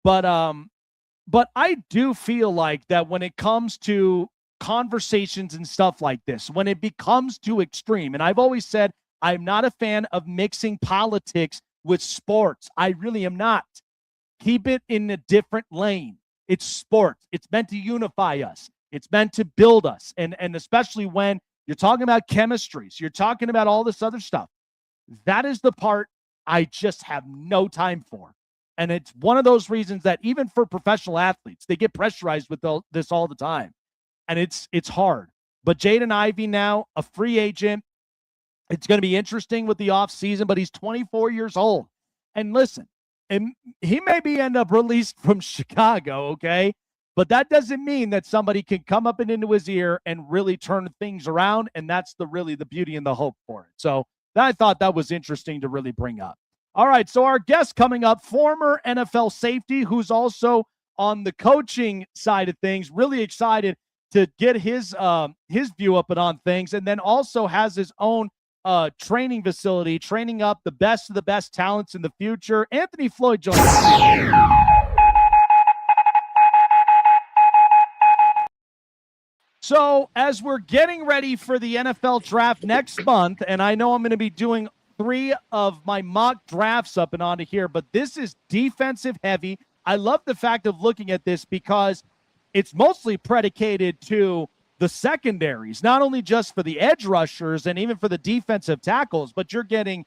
Speaker 3: But I do feel like that when it comes to conversations and stuff like this, when it becomes too extreme, and I've always said I'm not a fan of mixing politics with sports. I really am not. Keep it in a different lane. It's sports. It's meant to unify us. It's meant to build us. And especially when you're talking about chemistries, you're talking about all this other stuff. That is the part I just have no time for. And it's one of those reasons that even for professional athletes, they get pressurized with this all the time. And it's hard. But Jaden Ivey now, a free agent. It's going to be interesting with the offseason, but he's 24 years old. And listen, and he may end up released from Chicago, okay? But that doesn't mean that somebody can come up and into his ear and really turn things around. And that's really the beauty and the hope for it. So I thought that was interesting to really bring up. All right, so our guest coming up, former NFL safety, who's also on the coaching side of things, really excited to get his view up and on things, and then also has his own training facility, training up the best of the best talents in the future. Anthony Floyd joins us. So as we're getting ready for the NFL draft next month, and I know I'm going to be doing 3 of my mock drafts up and onto here, but this is defensive heavy. I love the fact of looking at this because it's mostly predicated to the secondaries, not only just for the edge rushers and even for the defensive tackles, but you're getting,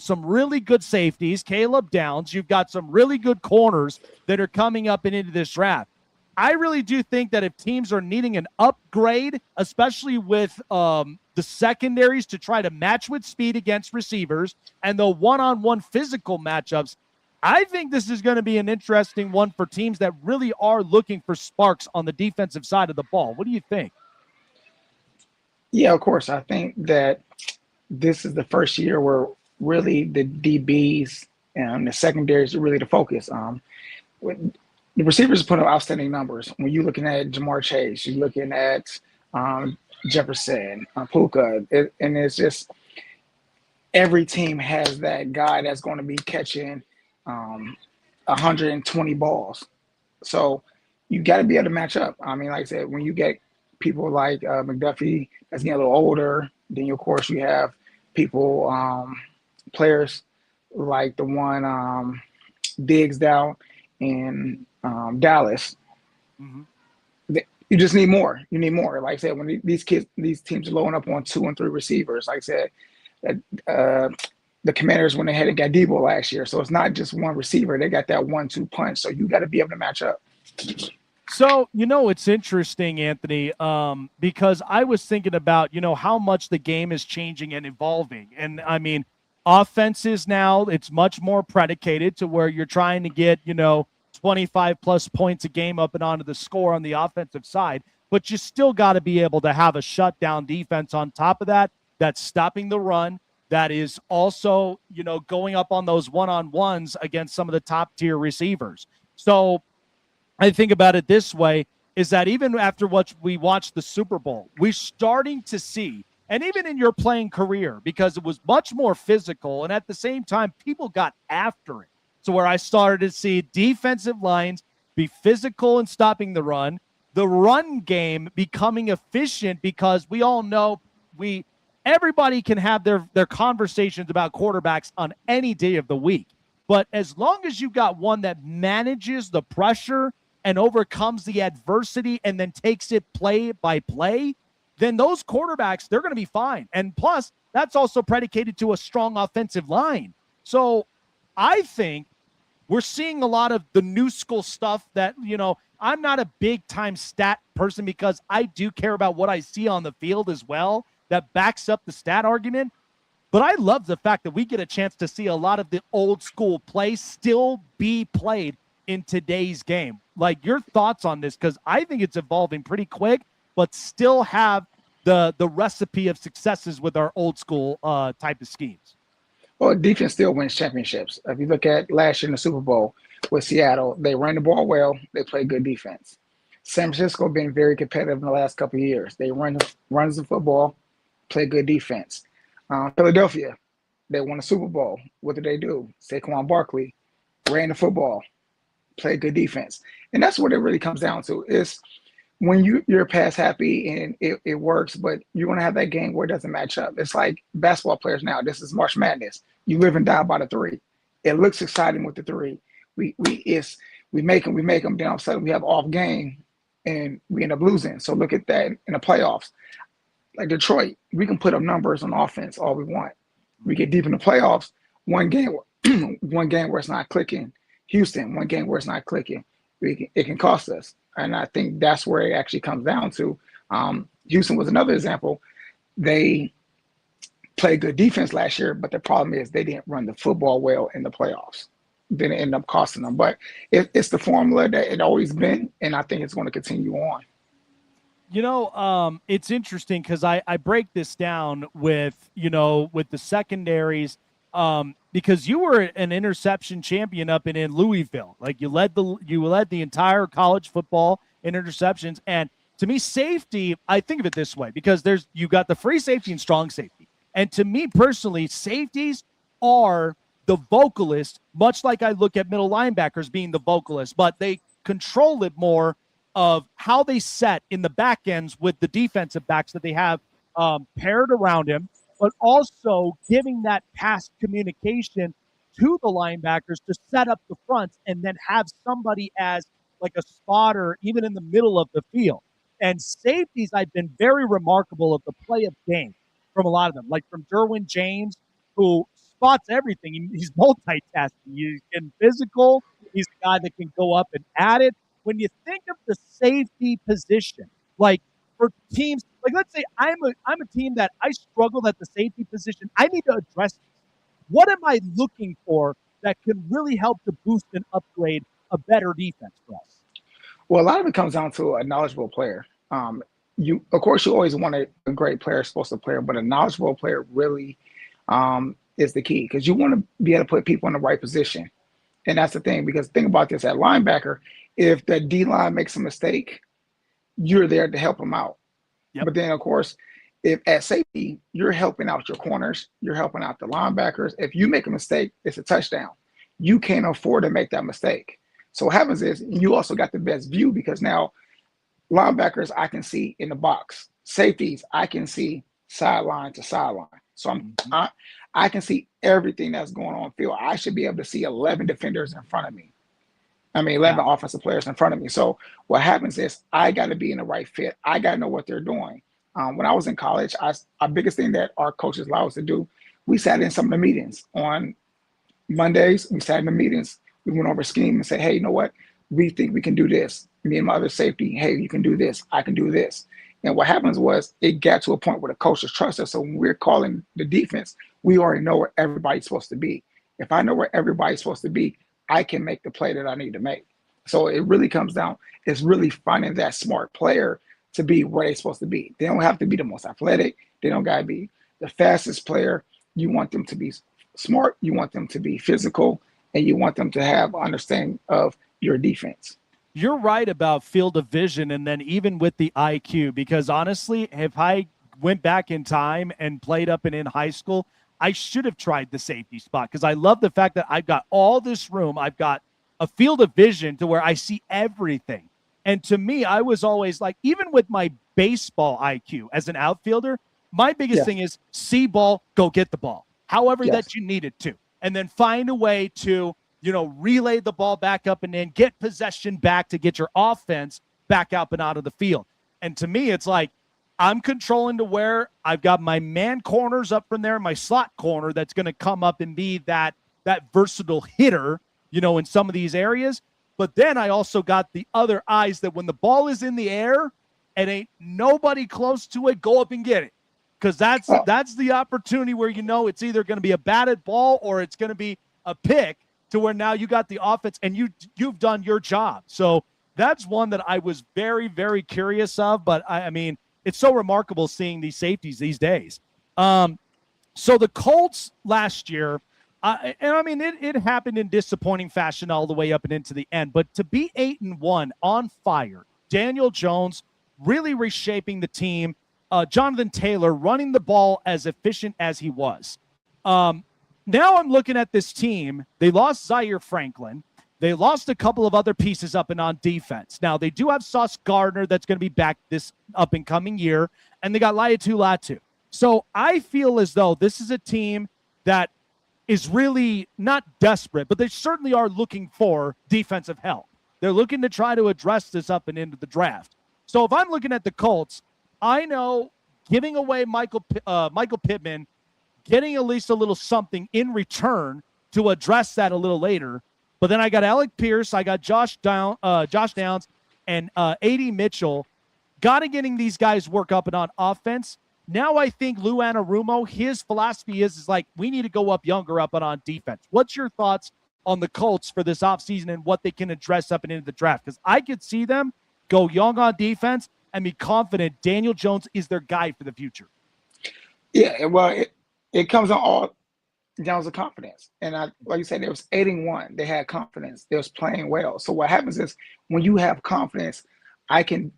Speaker 3: some really good safeties, Caleb Downs. You've got some really good corners that are coming up and into this draft. I really do think that if teams are needing an upgrade, especially with the secondaries to try to match with speed against receivers and the one-on-one physical matchups, I think this is going to be an interesting one for teams that really are looking for sparks on the defensive side of the ball. What do you think?
Speaker 9: Yeah, of course. I think that this is the first year where really the DBs and the secondaries are really the focus. The receivers put up outstanding numbers. When you're looking at Jamar Chase, you're looking at Jefferson, Puka, and it's just every team has that guy that's going to be catching 120 balls. So you got to be able to match up. I mean, like I said, when you get people like McDuffie that's getting a little older, then of course you have people, players like the one Diggs down in Dallas. Mm-hmm. You just need more. You need more. Like I said, when these teams are loading up on 2 and 3 receivers, like I said, the Commanders went ahead and got Debo last year. So it's not just one receiver. They got that 1-2 punch. So you got to be able to match up.
Speaker 3: So, it's interesting, Anthony, because I was thinking about, how much the game is changing and evolving. And I mean, offenses now, it's much more predicated to where you're trying to get, 25 plus points a game up and onto the score on the offensive side, but you still got to be able to have a shutdown defense on top of that, that's stopping the run, that is also, going up on those one-on-ones against some of the top tier receivers. So I think about it this way, is that even after what we watched the Super Bowl, we're starting to see and even in your playing career, because it was much more physical, and at the same time, people got after it. So where I started to see defensive lines be physical and stopping the run game becoming efficient, because we all know everybody can have their conversations about quarterbacks on any day of the week. But as long as you got one that manages the pressure and overcomes the adversity and then takes it play by play, then those quarterbacks, they're going to be fine. And plus, that's also predicated to a strong offensive line. So I think we're seeing a lot of the new school stuff that, I'm not a big time stat person, because I do care about what I see on the field as well that backs up the stat argument. But I love the fact that we get a chance to see a lot of the old school play still be played in today's game. Like, your thoughts on this, because I think it's evolving pretty quick, but still have the recipe of successes with our old school type of schemes.
Speaker 9: Well, defense still wins championships. If you look at last year in the Super Bowl with Seattle, they ran the ball well. They played good defense. San Francisco been very competitive in the last couple of years. They runs the football, play good defense. Philadelphia, they won the Super Bowl. What did they do? Saquon Barkley ran the football, played good defense. And that's what it really comes down to, is when you're pass happy and it works, but you're going to have that game where it doesn't match up. It's like basketball players now. This is March Madness. You live and die by the three. It looks exciting with the three. We make them. Then all of a sudden we have off game and we end up losing. So look at that in the playoffs. Like Detroit, we can put up numbers on offense all we want. We get deep in the playoffs, one game where it's not clicking. Houston, one game where it's not clicking. It can cost us. And I think that's where it actually comes down to. Houston was another example. They played good defense last year, but the problem is they didn't run the football well in the playoffs. Then it ended up costing them. But it's the formula that it always been, and I think it's going to continue on.
Speaker 3: It's interesting because I break this down with the secondaries, because you were an interception champion up in Louisville. Like, you led the entire college football in interceptions. And to me, safety, I think of it this way, because you got the free safety and strong safety. And to me personally, safeties are the vocalist, much like I look at middle linebackers being the vocalist, but they control it more of how they set in the back ends with the defensive backs that they have paired around him, but also giving that pass communication to the linebackers to set up the fronts and then have somebody as like a spotter even in the middle of the field. And safeties, I've been very remarkable of the play of game from a lot of them, like from Derwin James, who spots everything. He's multitasking. He's getting physical. He's the guy that can go up and at it. When you think of the safety position, like for teams, like let's say I'm a team that I struggle at the safety position, I need to address this. What am I looking for that can really help to boost and upgrade a better defense for us?
Speaker 9: Well, a lot of it comes down to a knowledgeable player. You always want a great player, explosive player, but a knowledgeable player really is the key, because you want to be able to put people in the right position. And that's the thing, because think about this, at linebacker, if the D-line makes a mistake, you're there to help them out. Yep. But then, of course, if at safety, you're helping out your corners, you're helping out the linebackers. If you make a mistake, it's a touchdown. You can't afford to make that mistake. So what happens is you also got the best view, because now linebackers, I can see in the box. Safeties, I can see sideline to sideline. So I can see everything that's going on field. I should be able to see 11 defenders in front of me. 11 offensive players in front of me. So what happens is I got to be in the right fit. I got to know what they're doing. When I was in college, our biggest thing that our coaches allowed us to do, we sat in some of the meetings. On Mondays, we sat in the meetings. We went over scheme and said, hey, you know what? We think we can do this. Me and my other safety, hey, you can do this. I can do this. And what happens was it got to a point where the coaches trust us. So when we're calling the defense, we already know where everybody's supposed to be. If I know where everybody's supposed to be, I can make the play that I need to make. So it really comes down, it's really finding that smart player to be where they're supposed to be. They don't have to be the most athletic. They don't got to be the fastest player. You want them to be smart. You want them to be physical, and you want them to have understanding of your defense.
Speaker 3: You're right about field of vision, and then even with the IQ, because honestly, if I went back in time and played up and in high school, I should have tried the safety spot because I love the fact that I've got all this room. I've got a field of vision to where I see everything. And to me, I was always like, even with my baseball IQ as an outfielder, my biggest thing is see ball, go get the ball, however that you need it to. And then find a way to, relay the ball back up and in, get possession back to get your offense back up and out of the field. And to me, it's like, I'm controlling to where I've got my man corners up from there, my slot corner that's going to come up and be that versatile hitter, in some of these areas. But then I also got the other eyes that when the ball is in the air and ain't nobody close to it, go up and get it. Because that's the opportunity where it's either going to be a batted ball or it's going to be a pick to where now you got the offense and you've done your job. So that's one that I was very, very curious of. But, I mean, it's so remarkable seeing these safeties these days. So the Colts last year, it happened in disappointing fashion all the way up and into the end. But to be 8-1 on fire, Daniel Jones really reshaping the team, Jonathan Taylor running the ball as efficient as he was. Now I'm looking at this team. They lost Zaire Franklin. They lost a couple of other pieces up and on defense. Now, they do have Sauce Gardner that's going to be back this up-and-coming year, and they got Laiatu Latu. So I feel as though this is a team that is really not desperate, but they certainly are looking for defensive help. They're looking to try to address this up and into the draft. So if I'm looking at the Colts, I know giving away Michael Pittman, getting at least a little something in return to address that a little later. But then I got Alec Pierce, I got Josh Downs, and A.D. Mitchell. Got to getting these guys work up and on offense. Now I think Lou Anarumo, his philosophy is like, we need to go up younger up and on defense. What's your thoughts on the Colts for this offseason and what they can address up and into the draft? Because I could see them go young on defense and be confident Daniel Jones is their guy for the future.
Speaker 9: Yeah, well, it comes on all down to confidence. And like you said, there was 8-1. They had confidence. They was playing well. So what happens is when you have confidence, I can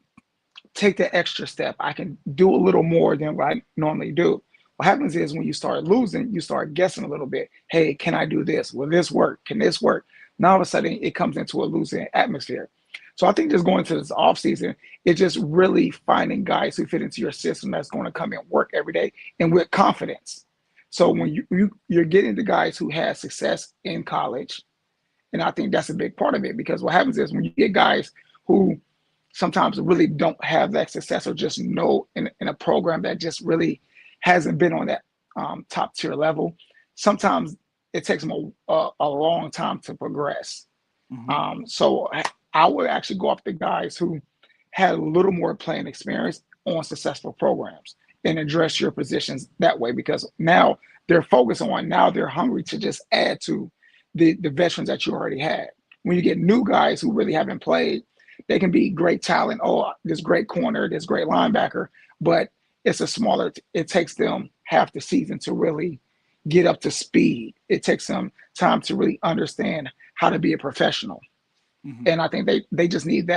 Speaker 9: take the extra step. I can do a little more than what I normally do. What happens is when you start losing, you start guessing a little bit. Hey, can I do this? Will this work? Can this work? Now all of a sudden it comes into a losing atmosphere. So I think just going to this offseason, it's just really finding guys who fit into your system that's going to come and work every day and with confidence. So when you're getting the guys who had success in college, and I think that's a big part of it, because what happens is when you get guys who sometimes really don't have that success or just know in a program that just really hasn't been on that top tier level, sometimes it takes them a long time to progress. Mm-hmm. So I would actually go after the guys who had a little more playing experience on successful programs and address your positions that way, because now they're focused on, now they're hungry to just add to the veterans that you already had. When you get new guys who really haven't played, they can be great talent. Oh, this great corner, this great linebacker, but it takes them half the season to really get up to speed. It takes them time to really understand how to be a professional. Mm-hmm. And I think they just need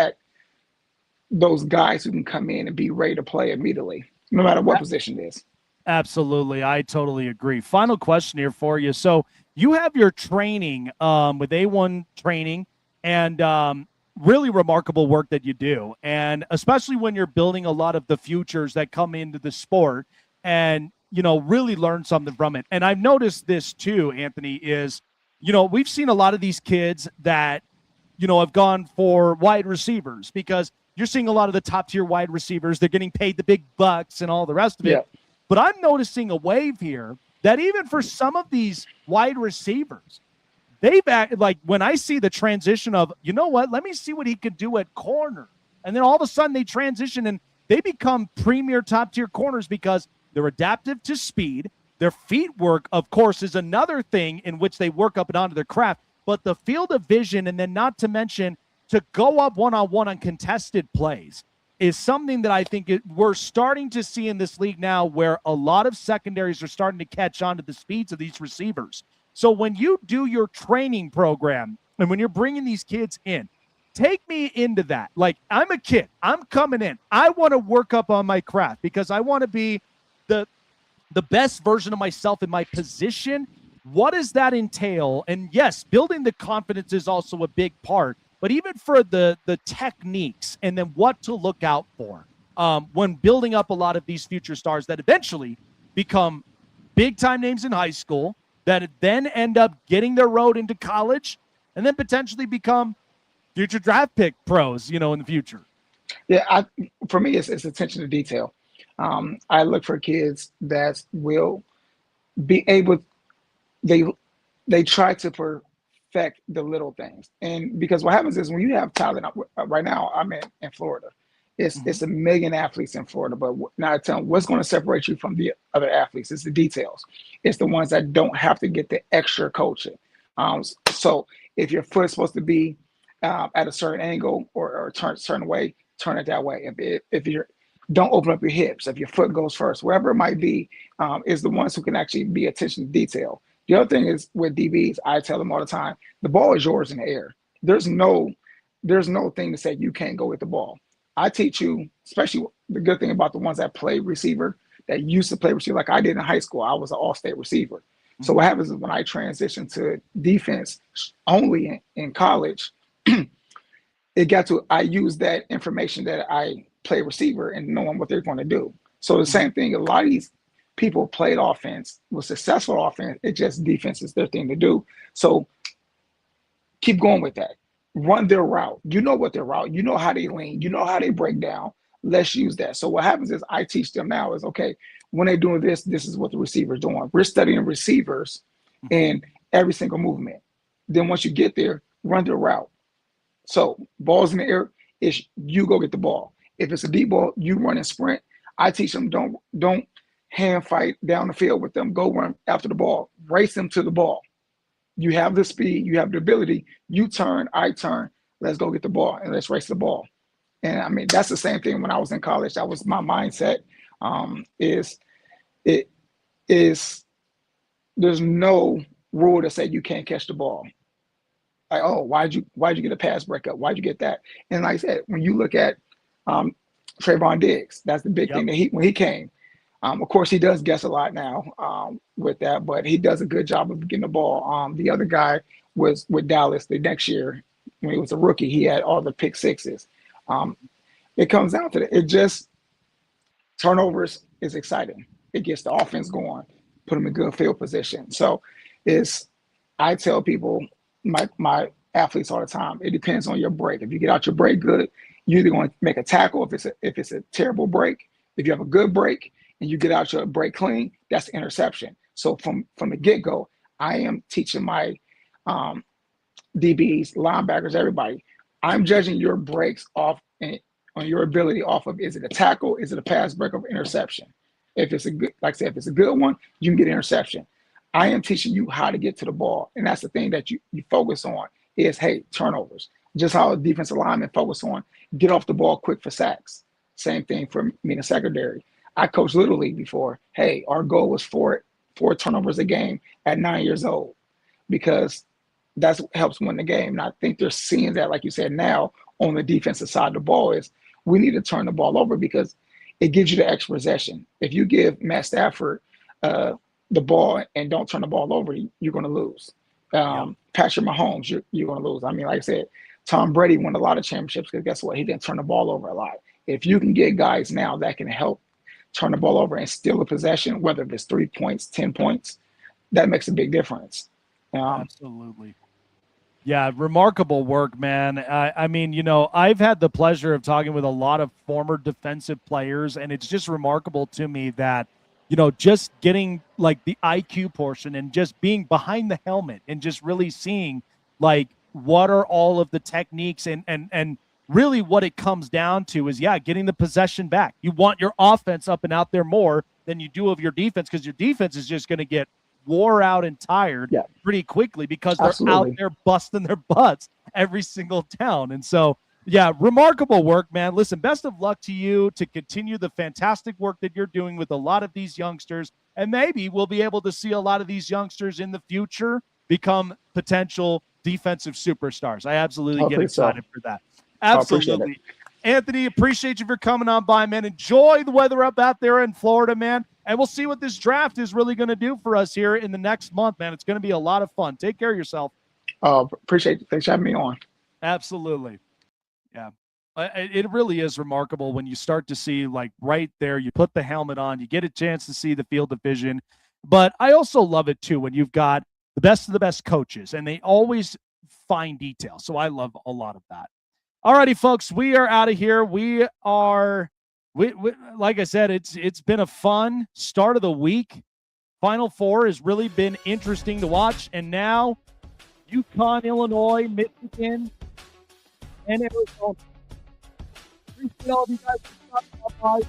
Speaker 9: those guys who can come in and be ready to play immediately, no matter what position it is.
Speaker 3: Absolutely. I totally agree. Final question here for you. So you have your training with A1 training and really remarkable work that you do. And especially when you're building a lot of the futures that come into the sport and, really learn something from it. And I've noticed this too, Anthony, is, we've seen a lot of these kids that, have gone for wide receivers because you're seeing a lot of the top tier wide receivers. They're getting paid the big bucks and all the rest of it. Yeah. But I'm noticing a wave here that even for some of these wide receivers, they've acted like when I see the transition of, let me see what he could do at corner. And then all of a sudden they transition and they become premier top tier corners because they're adaptive to speed. Their feet work, of course, is another thing in which they work up and onto their craft. But the field of vision, and then not to mention to go up one-on-one on contested plays, is something that I think we're starting to see in this league now, where a lot of secondaries are starting to catch on to the speeds of these receivers. So when you do your training program and when you're bringing these kids in, take me into that. Like, I'm a kid. I'm coming in. I want to work up on my craft because I want to be the best version of myself in my position. What does that entail? And yes, building the confidence is also a big part, but even for the techniques and then what to look out for when building up a lot of these future stars that eventually become big time names in high school, that then end up getting their road into college and then potentially become future draft pick pros, in the future.
Speaker 9: Yeah, for me, it's attention to detail. I look for kids that will be able. They try to perfect the little things, and because what happens is when you have talent. Right now, I'm in Florida. It's a million athletes in Florida, but now I tell them what's going to separate you from the other athletes. It's the details. It's the ones that don't have to get the extra coaching. So if your foot's supposed to be at a certain angle or turn a certain way, turn it that way. If you're don't open up your hips, if your foot goes first, wherever it might be, is the ones who can actually be attention to detail. The other thing is with DBs, I tell them all the time, the ball is yours in the air. There's no thing to say you can't go with the ball. I teach you, especially the good thing about the ones that play receiver, that used to play receiver like I did in high school. I was an all-state receiver. So what happens is when I transitioned to defense only in college, I used that information that I play receiver and knowing what they're going to do. So the same thing, a lot of these people played offense, was successful offense. It just defense is their thing to do. So keep going with that. Run their route. You know what their route. You know how they lean. You know how they break down. Let's use that. So what happens is I teach them now is, okay, when they're doing this, this is what the receiver's doing. We're studying receivers in every single movement. Then once you get there, run their route. So balls in the air, you go get the ball. If it's a deep ball, you run and sprint. I teach them don't hand fight down the field with them. Go run after the ball. Race them to the ball. You have the speed, you have the ability. You turn, I turn. Let's go get the ball and let's race the ball. And I mean, that's the same thing when I was in college. That was my mindset. There's no rule that say you can't catch the ball. Like, oh, why'd you get a pass breakup? Why'd you get that? And like I said, when you look at Trayvon Diggs, that's the big thing that when he came. Of course, he does guess a lot now with that, but he does a good job of getting the ball. The other guy was with Dallas the next year when he was a rookie. He had all the pick sixes. It comes down to that. It just turnovers is exciting. It gets the offense going, put them in good field position. So I tell people, my athletes all the time, it depends on your break. If you get out your break good, you're either going to make a tackle if it's a terrible break. If you have a good break and you get out your break clean, that's the interception. So from the get-go, I am teaching my DBs, linebackers, everybody. I'm judging your breaks off on your ability off of, is it a tackle, is it a pass break or interception? If it's a good, like I said, if it's a good one, you can get an interception. I am teaching you how to get to the ball. And that's the thing that you focus on is, hey, turnovers. Just how a defensive lineman focus on get off the ball quick for sacks. Same thing for me in the secondary. I coached Little League before. Hey, our goal was four turnovers a game at 9 years old because that's what helps win the game. And I think they're seeing that, like you said, now on the defensive side of the ball is we need to turn the ball over because it gives you the extra possession. If you give Matt Stafford the ball and don't turn the ball over, you're going to lose. Patrick Mahomes, you're going to lose. I mean, like I said, Tom Brady won a lot of championships because guess what? He didn't turn the ball over a lot. If you can get guys now that can help turn the ball over and steal a possession, whether it's 3 points, 10 points, that makes a big difference.
Speaker 3: Absolutely. Yeah, remarkable work, man. I mean, I've had the pleasure of talking with a lot of former defensive players, and it's just remarkable to me that, just getting like the IQ portion and just being behind the helmet and just really seeing like what are all of the techniques and really what it comes down to is, getting the possession back. You want your offense up and out there more than you do of your defense because your defense is just going to get wore out and tired pretty quickly because they're out there busting their butts every single down. And so, remarkable work, man. Listen, best of luck to you to continue the fantastic work that you're doing with a lot of these youngsters. And maybe we'll be able to see a lot of these youngsters in the future become potential defensive superstars. I absolutely get excited for that. Absolutely. Anthony, appreciate you for coming on by, man. Enjoy the weather up out there in Florida, man. And we'll see what this draft is really going to do for us here in the next month, man. It's going to be a lot of fun. Take care of yourself.
Speaker 9: Appreciate it. Thanks for having me on.
Speaker 3: Absolutely. Yeah. It really is remarkable when you start to see, like, right there, you put the helmet on, you get a chance to see the field of vision. But I also love it, too, when you've got the best of the best coaches, and they always find detail. So I love a lot of that. All righty, folks, we are out of here. We like I said, it's been a fun start of the week. Final Four has really been interesting to watch. And now UConn, Illinois, Michigan, and Arizona. Appreciate all of you guys for stopping by.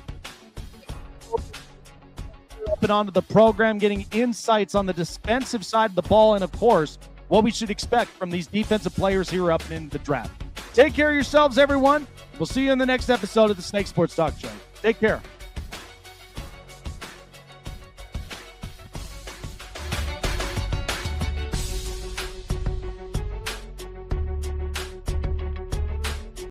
Speaker 3: Up and onto the program, getting insights on the defensive side of the ball, and of course, what we should expect from these defensive players here up in the draft. Take care of yourselves, everyone. We'll see you in the next episode of the Snake Sports Talk Show. Take care.